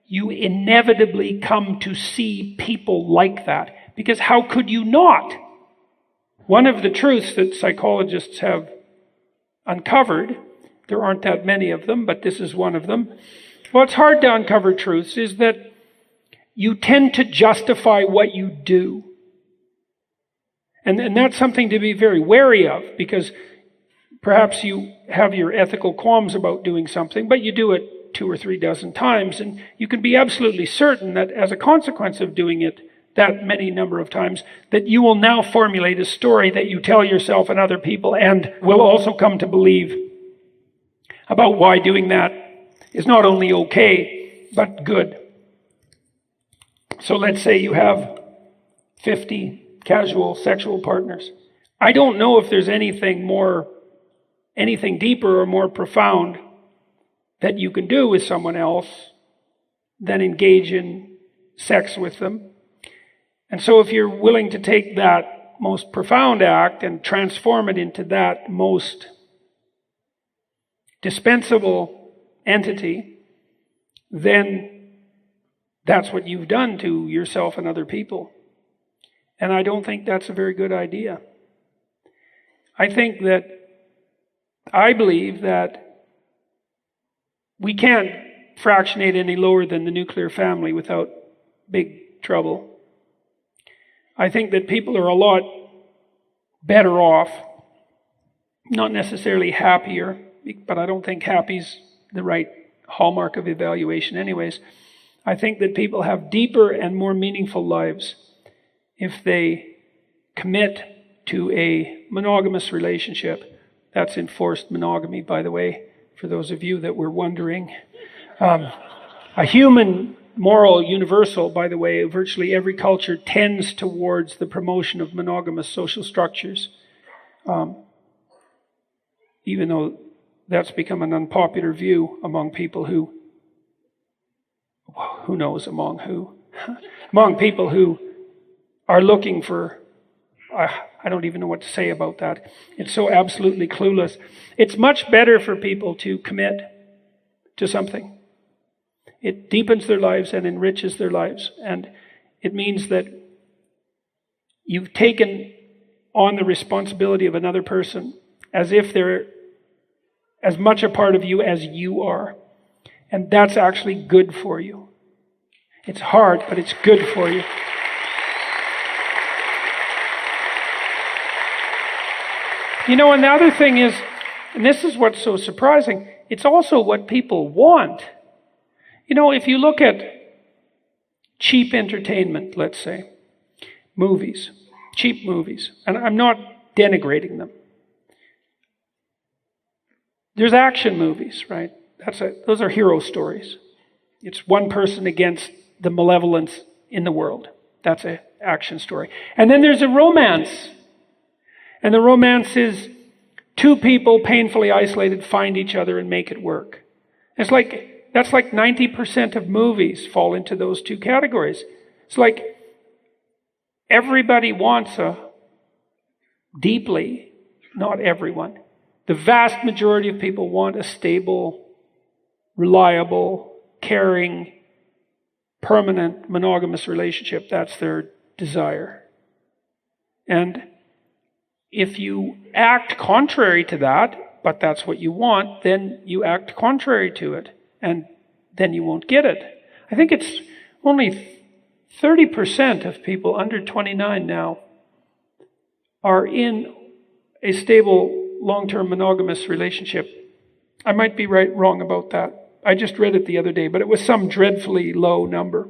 S3: you inevitably come to see people like that. Because how could you not? One of the truths that psychologists have uncovered, there aren't that many of them, but this is one of them. Well, it's hard to uncover truths, is that you tend to justify what you do. And that's something to be very wary of, because perhaps you have your ethical qualms about doing something, but you do it 2 or 3 dozen times, and you can be absolutely certain that as a consequence of doing it that many number of times, that you will now formulate a story that you tell yourself and other people, and will also come to believe about why doing that is not only okay, but good. So let's say you have 50 casual sexual partners. I don't know if there's anything deeper or more profound that you can do with someone else than engage in sex with them. And so if you're willing to take that most profound act and transform it into that most dispensable entity, then that's what you've done to yourself and other people. And I don't think that's a very good idea. I believe that we can't fractionate any lower than the nuclear family without big trouble. I think that people are a lot better off, not necessarily happier, but I don't think happy's the right hallmark of evaluation anyways. I think that people have deeper and more meaningful lives if they commit to a monogamous relationship. That's enforced monogamy, by the way, for those of you that were wondering. A human moral universal, by the way, virtually every culture tends towards the promotion of monogamous social structures, even though that's become an unpopular view among people who knows among who, among people who are looking for, I don't even know what to say about that. It's so absolutely clueless. It's much better for people to commit to something. It deepens their lives and enriches their lives. And it means that you've taken on the responsibility of another person as if they're as much a part of you as you are. And that's actually good for you. It's hard, but it's good for you. You know, and the other thing is, and this is what's so surprising, it's also what people want. If you look at cheap entertainment, let's say, movies, cheap movies, and I'm not denigrating them. There's action movies, right? Those are hero stories. It's one person against the malevolence in the world. That's an action story. And then there's a romance. And the romance is two people painfully isolated find each other and make it work. That's like 90% of movies fall into those two categories. It's like everybody wants deeply, not everyone. The vast majority of people want a stable, reliable, caring, permanent, monogamous relationship. That's their desire. And if you act contrary to that, but that's what you want, then you act contrary to it, and then you won't get it. I think it's only 30% of people under 29 now are in a stable, long-term monogamous relationship. I might be wrong about that. I just read it the other day, but it was some dreadfully low number.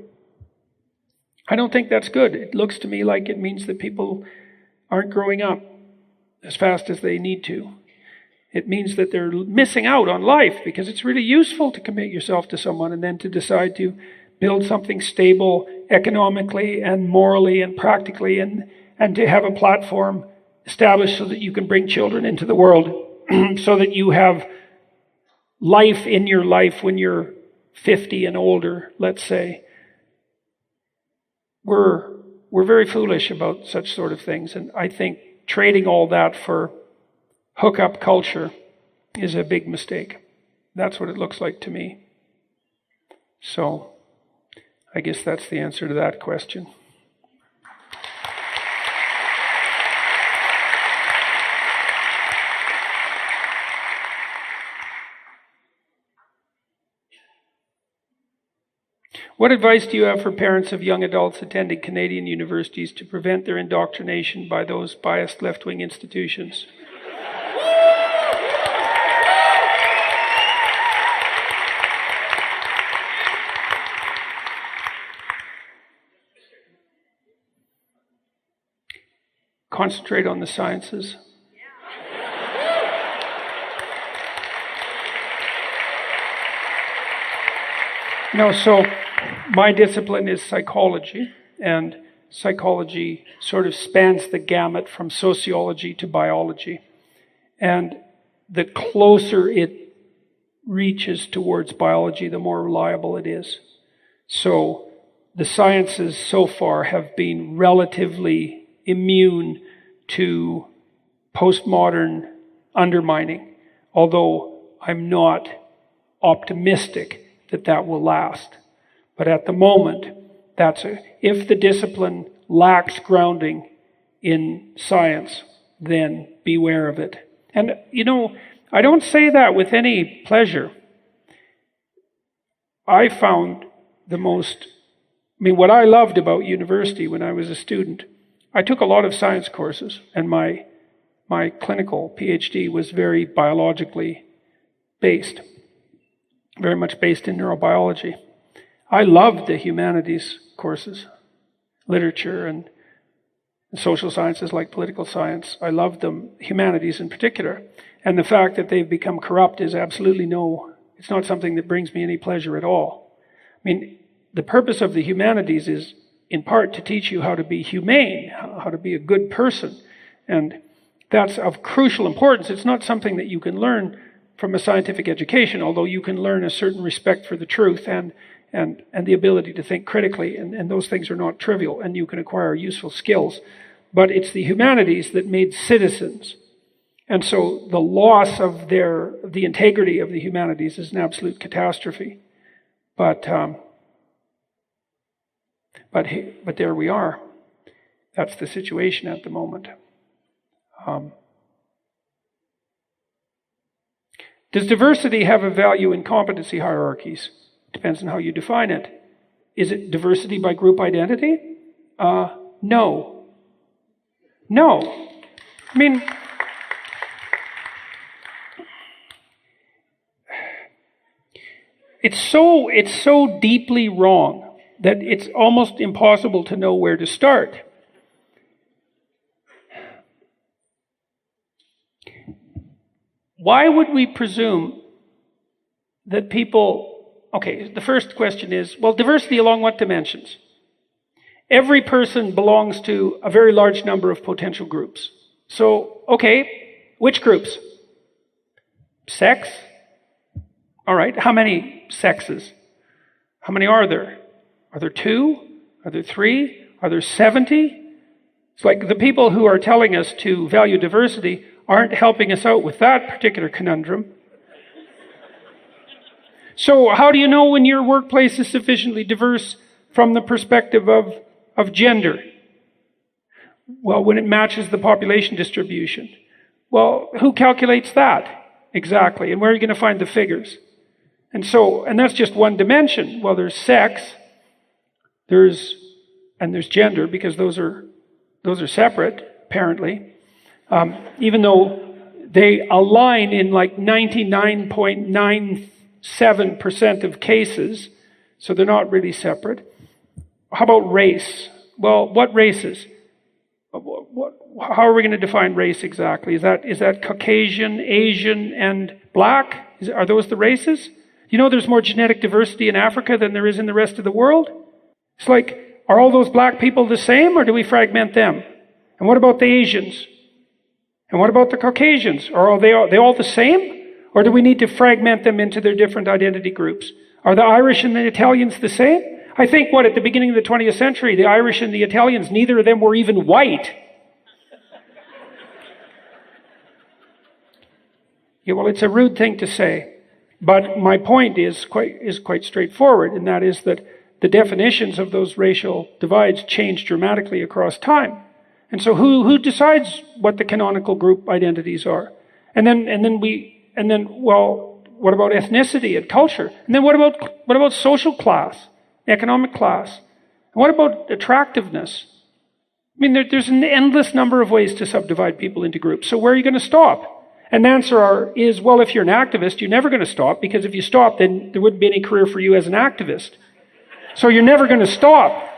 S3: I don't think that's good. It looks to me like it means that people aren't growing up as fast as they need to. It means that they're missing out on life, because it's really useful to commit yourself to someone and then to decide to build something stable economically and morally and practically, and to have a platform established so that you can bring children into the world, so that you have life in your life when you're 50 and older, let's say. We're very foolish about such sort of things, and I think trading all that for hookup culture is a big mistake. That's what it looks like to me. So, I guess that's the answer to that question. What advice do you have for parents of young adults attending Canadian universities to prevent their indoctrination by those biased left-wing institutions? Concentrate on the sciences. So my discipline is psychology, and psychology sort of spans the gamut from sociology to biology. And the closer it reaches towards biology, the more reliable it is. So the sciences so far have been relatively immune to postmodern undermining, although I'm not optimistic that will last. But at the moment, if the discipline lacks grounding in science, then beware of it. And, I don't say that with any pleasure. I found what I loved about university when I was a student, I took a lot of science courses, and my clinical PhD was very biologically based, very much based in neurobiology. I loved the humanities courses, literature and social sciences like political science. I loved them, humanities in particular. And the fact that they've become corrupt is it's not something that brings me any pleasure at all. The purpose of the humanities is in part to teach you how to be humane, how to be a good person. And that's of crucial importance. It's not something that you can learn from a scientific education, although you can learn a certain respect for the truth and the ability to think critically, and those things are not trivial, and you can acquire useful skills. But it's the humanities that made citizens. And so the loss of the integrity of the humanities is an absolute catastrophe. But there we are. That's the situation at the moment. Does diversity have a value in competency hierarchies? Depends on how you define it. Is it diversity by group identity? No. It's so deeply wrong that it's almost impossible to know where to start. Why would we presume that people... Okay, the first question is, well, diversity along what dimensions? Every person belongs to a very large number of potential groups. So, okay, which groups? Sex? All right, how many sexes? How many are there? Are there 2? Are there 3? Are there 70? It's like the people who are telling us to value diversity aren't helping us out with that particular conundrum. So how do you know when your workplace is sufficiently diverse from the perspective of gender? Well, when it matches the population distribution. Well, who calculates that exactly? And where are you going to find the figures? And that's just one dimension. Well, there's sex, there's gender, because those are separate, apparently. Even though they align in like 99.97% of cases, so they're not really separate. How about race? Well, what races? How are we going to define race exactly? Is that Caucasian, Asian, and black? Are those the races? You know there's more genetic diversity in Africa than there is in the rest of the world? It's like, are all those black people the same, or do we fragment them? And what about the Asians? And what about the Caucasians? Are they all the same? Or do we need to fragment them into their different identity groups? Are the Irish and the Italians the same? I think, at the beginning of the 20th century, the Irish and the Italians, neither of them were even white. Yeah, well, it's a rude thing to say. But my point is quite straightforward, and that is that the definitions of those racial divides change dramatically across time. And so who decides what the canonical group identities are? And then what about ethnicity and culture? And then what about social class, economic class? And what about attractiveness? I mean, there's an endless number of ways to subdivide people into groups. So where are you going to stop? And the answer is, well, if you're an activist, you're never going to stop, because if you stop, then there wouldn't be any career for you as an activist. So you're never going to stop.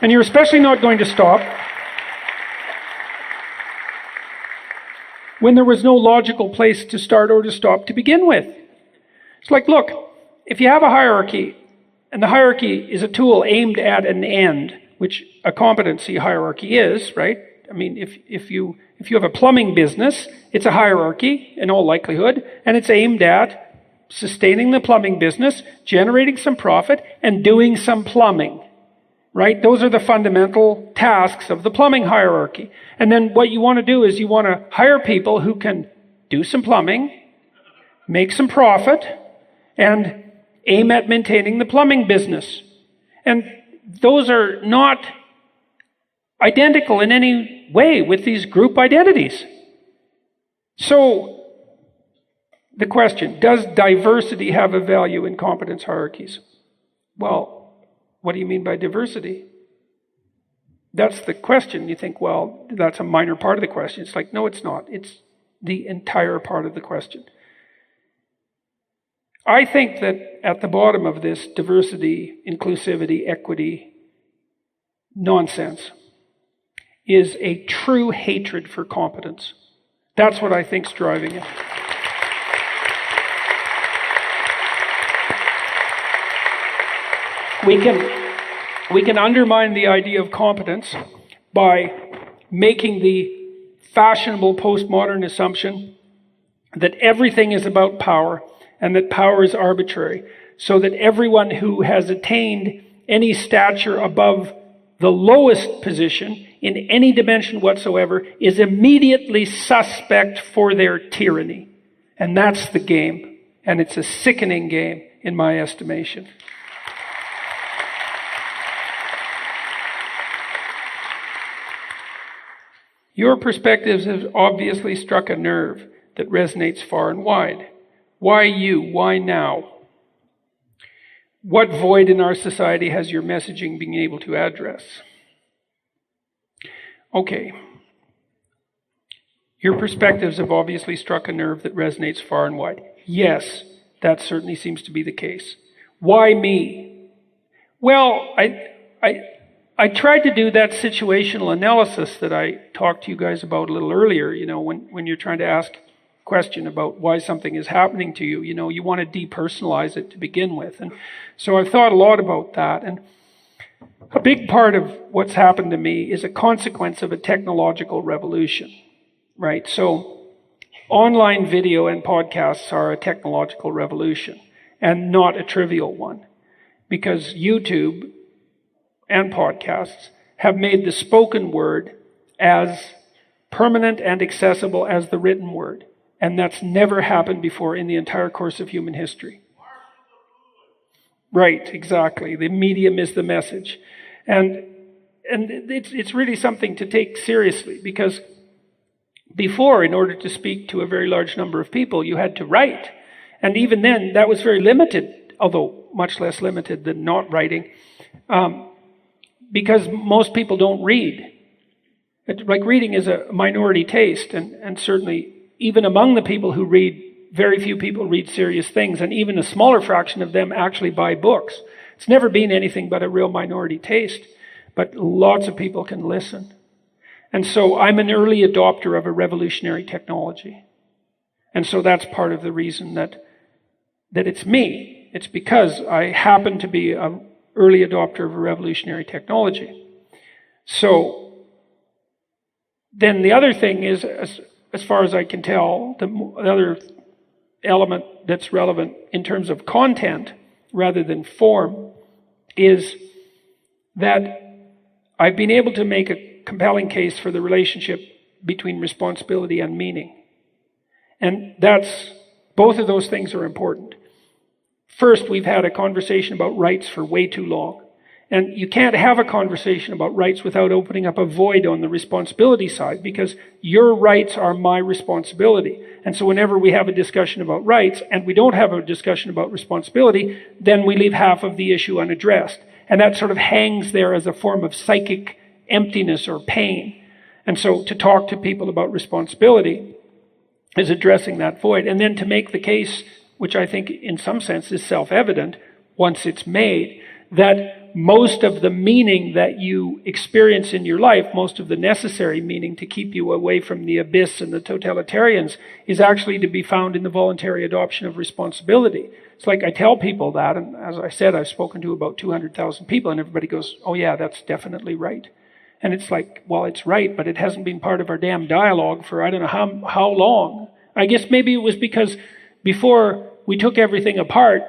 S3: And you're especially not going to stop when there was no logical place to start or to stop to begin with. It's like, look, if you have a hierarchy, and the hierarchy is a tool aimed at an end, which a competency hierarchy is, right? I mean, if you have a plumbing business, it's a hierarchy in all likelihood, and it's aimed at sustaining the plumbing business, generating some profit, and doing some plumbing, right? Those are the fundamental tasks of the plumbing hierarchy. And then what you want to do is you want to hire people who can do some plumbing, make some profit, and aim at maintaining the plumbing business. And those are not identical in any way with these group identities. So, the question, does diversity have a value in competence hierarchies? Well, what do you mean by diversity? That's the question. You think, well, that's a minor part of the question. It's like, no, it's not. It's the entire part of the question. I think that at the bottom of this diversity, inclusivity, equity nonsense is a true hatred for competence. That's what I think's driving it. We can undermine the idea of competence by making the fashionable postmodern assumption that everything is about power and that power is arbitrary, so that everyone who has attained any stature above the lowest position in any dimension whatsoever is immediately suspect for their tyranny. And that's the game. And it's a sickening game, in my estimation. Your perspectives have obviously struck a nerve that resonates far and wide. Why you? Why now? What void in our society has your messaging been able to address? Okay. Your perspectives have obviously struck a nerve that resonates far and wide. Yes, that certainly seems to be the case. Why me? Well, I tried to do that situational analysis that I talked to you guys about a little earlier, when you're trying to ask a question about why something is happening to you, you want to depersonalize it to begin with. And so I've thought a lot about that. And a big part of what's happened to me is a consequence of a technological revolution, right? So online video and podcasts are a technological revolution and not a trivial one, because YouTube and podcasts have made the spoken word as permanent and accessible as the written word. And that's never happened before in the entire course of human history. Right, exactly. The medium is the message. And it's really something to take seriously, because before, in order to speak to a very large number of people, you had to write. And even then, that was very limited, although much less limited than not writing, because most people don't read. Like, reading is a minority taste, and certainly even among the people who read, very few people read serious things, and even a smaller fraction of them actually buy books. It's never been anything but a real minority taste, but lots of people can listen. And so I'm an early adopter of a revolutionary technology. And so that's part of the reason that it's me. It's because I happen to be an early adopter of a revolutionary technology. So then the other thing is, as far as I can tell, the other element that's relevant in terms of content rather than form is that I've been able to make a compelling case for the relationship between responsibility and meaning. And both of those things are important. First, we've had a conversation about rights for way too long. And you can't have a conversation about rights without opening up a void on the responsibility side, because your rights are my responsibility. And so whenever we have a discussion about rights and we don't have a discussion about responsibility, then we leave half of the issue unaddressed. And that sort of hangs there as a form of psychic emptiness or pain. And so to talk to people about responsibility is addressing that void. And then to make the case, which I think in some sense is self-evident once it's made, that most of the meaning that you experience in your life, most of the necessary meaning to keep you away from the abyss and the totalitarians, is actually to be found in the voluntary adoption of responsibility. It's like I tell people that, and as I said, I've spoken to about 200,000 people, and everybody goes, oh yeah, that's definitely right. And it's like, well, it's right, but it hasn't been part of our damn dialogue for I don't know how long. I guess maybe it was because before we took everything apart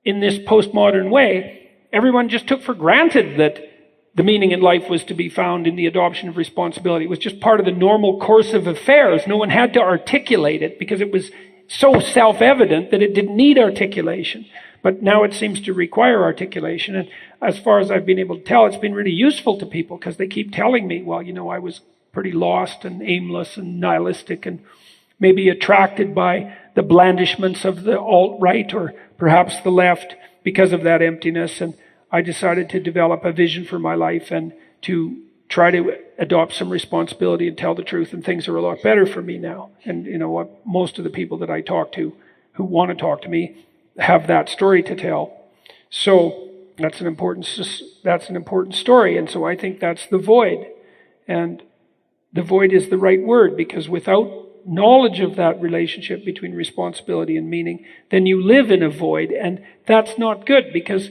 S3: in this postmodern way, everyone just took for granted that the meaning in life was to be found in the adoption of responsibility. It was just part of the normal course of affairs. No one had to articulate it because it was so self-evident that it didn't need articulation. But now it seems to require articulation. And as far as I've been able to tell, it's been really useful to people because they keep telling me, well, I was pretty lost and aimless and nihilistic and maybe attracted by the blandishments of the alt-right or perhaps the left because of that emptiness. And I decided to develop a vision for my life and to try to adopt some responsibility and tell the truth, and things are a lot better for me now. And most of the people that I talk to who want to talk to me have that story to tell. So that's an important story. And so I think that's the void. And the void is the right word, because without knowledge of that relationship between responsibility and meaning, then you live in a void, and that's not good, because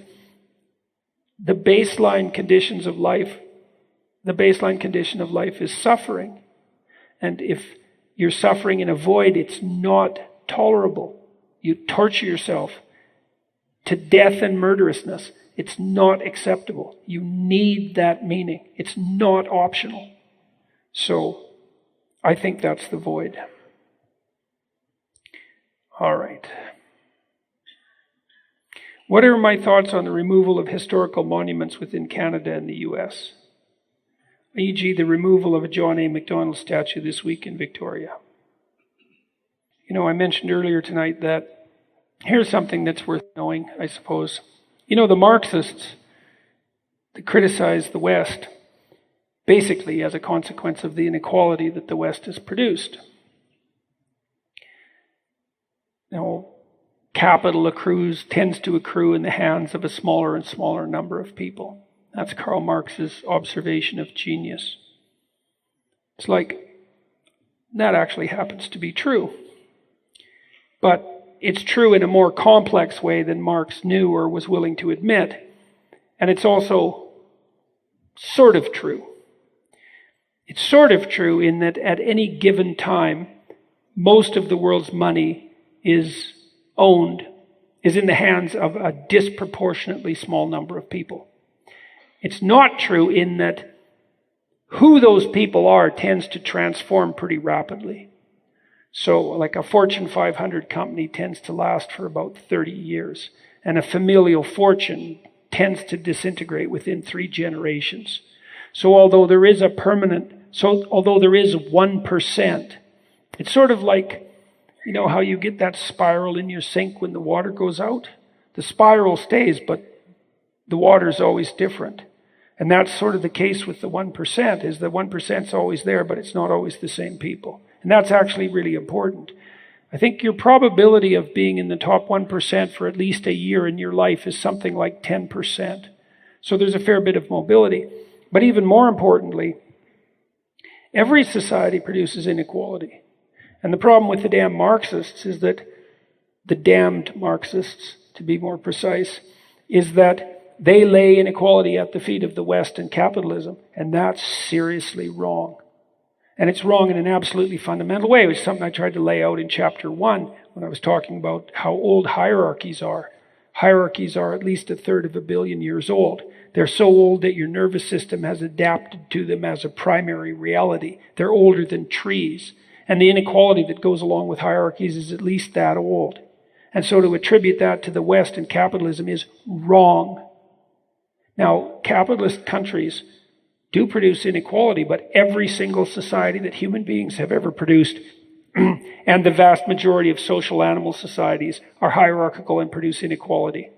S3: the baseline condition of life is suffering. And if you're suffering in a void, it's not tolerable. You torture yourself to death and murderousness. It's not acceptable. You need that meaning. It's not optional. So I think that's the void. All right. What are my thoughts on the removal of historical monuments within Canada and the US? E.g., the removal of a John A. Macdonald statue this week in Victoria. I mentioned earlier tonight that here's something that's worth knowing, I suppose. The Marxists that criticize the West basically as a consequence of the inequality that the West has produced. capital tends to accrue in the hands of a smaller and smaller number of people. That's Karl Marx's observation of genius. It's like, that actually happens to be true. But it's true in a more complex way than Marx knew or was willing to admit. And it's also sort of true. It's sort of true in that at any given time, most of the world's money is in the hands of a disproportionately small number of people. It's not true in that who those people are tends to transform pretty rapidly. So like a Fortune 500 company tends to last for about 30 years, and a familial fortune tends to disintegrate within 3 generations. So although there is 1%, it's sort of like, you know how you get that spiral in your sink when the water goes out? The spiral stays, but the water's always different. And that's sort of the case with the 1%, is the 1%'s always there, but it's not always the same people. And that's actually really important. I think your probability of being in the top 1% for at least a year in your life is something like 10%. So there's a fair bit of mobility. But even more importantly, every society produces inequality. And the problem with the damn Marxists is that, the damned Marxists, to be more precise, is that they lay inequality at the feet of the West and capitalism, and that's seriously wrong. And it's wrong in an absolutely fundamental way, which is something I tried to lay out in chapter 1 when I was talking about how old hierarchies are. Hierarchies are at least 1/3 of a billion years old. They're so old that your nervous system has adapted to them as a primary reality. They're older than trees. And the inequality that goes along with hierarchies is at least that old. And so to attribute that to the West and capitalism is wrong. Now, capitalist countries do produce inequality, but every single society that human beings have ever produced, and the vast majority of social animal societies, are hierarchical and produce inequality.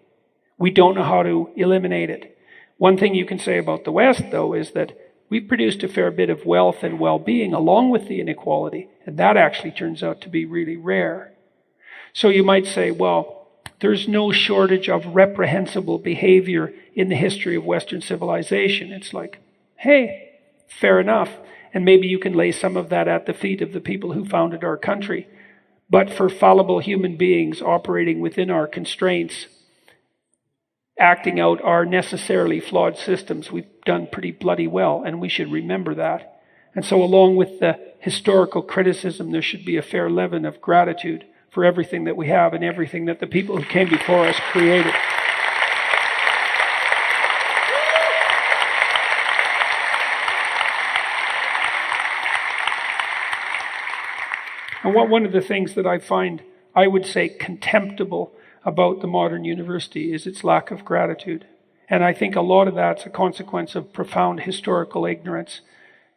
S3: We don't know how to eliminate it. One thing you can say about the West, though, is that we've produced a fair bit of wealth and well-being along with the inequality, and that actually turns out to be really rare. So you might say, well, there's no shortage of reprehensible behavior in the history of Western civilization. It's like, hey, fair enough. And maybe you can lay some of that at the feet of the people who founded our country. But for fallible human beings operating within our constraints, acting out our necessarily flawed systems, we've done pretty bloody well, and we should remember that. And so along with the historical criticism, there should be a fair leaven of gratitude for everything that we have and everything that the people who came before us created. And one of the things that I find, I would say, contemptible about the modern university is its lack of gratitude. And I think a lot of that's a consequence of profound historical ignorance.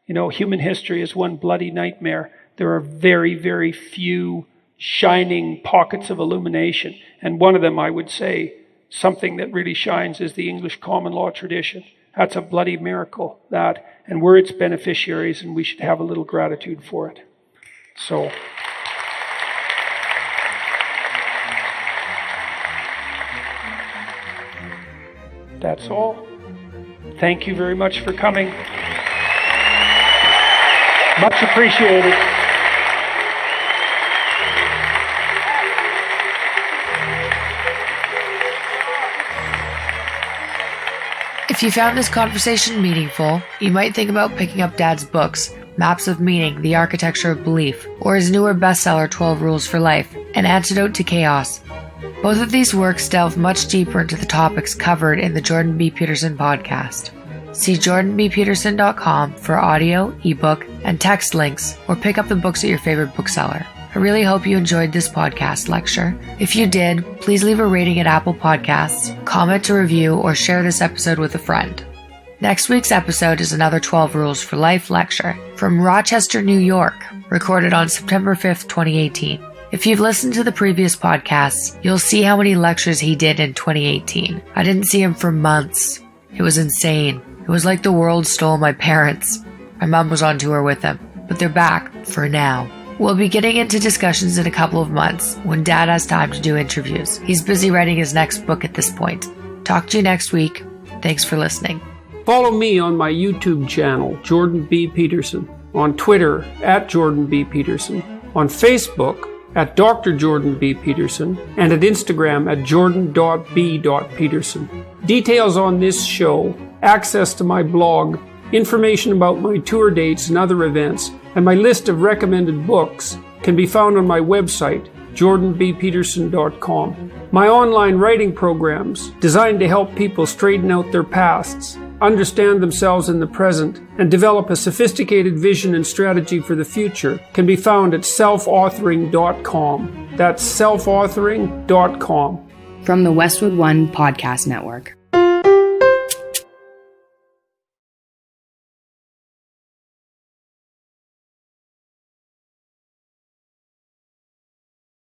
S3: You know, human history is one bloody nightmare. There are very, very few shining pockets of illumination. And one of them, I would say, something that really shines is the English common law tradition. That's a bloody miracle, that. And we're its beneficiaries, and we should have a little gratitude for it. So, that's all. Thank you very much for coming. Much appreciated.
S1: If you found this conversation meaningful, you might think about picking up Dad's books, Maps of Meaning, The Architecture of Belief, or his newer bestseller, 12 Rules for Life, An Antidote to Chaos. Both of these works delve much deeper into the topics covered in the Jordan B. Peterson podcast. See jordanbpeterson.com for audio, ebook, and text links, or pick up the books at your favorite bookseller. I really hope you enjoyed this podcast lecture. If you did, please leave a rating at Apple Podcasts, comment a review, or share this episode with a friend. Next week's episode is another 12 Rules for Life lecture from Rochester, New York, recorded on September 5th, 2018. If you've listened to the previous podcasts, you'll see how many lectures he did in 2018. I didn't see him for months. It was insane. It was like the world stole my parents. My mom was on tour with them, but they're back for now. We'll be getting into discussions in a couple of months when Dad has time to do interviews. He's busy writing his next book at this point. Talk to you next week. Thanks for listening.
S4: Follow me on my YouTube channel, Jordan B. Peterson, on Twitter at Jordan B. Peterson, on Facebook at Dr. Jordan B. Peterson, and at Instagram at jordan.b.peterson. Details on this show, access to my blog, information about my tour dates and other events, and my list of recommended books can be found on my website, jordanbpeterson.com. My online writing programs, designed to help people straighten out their pasts, understand themselves in the present, and develop a sophisticated vision and strategy for the future, can be found at selfauthoring.com. That's selfauthoring.com.
S2: From the Westwood One Podcast Network.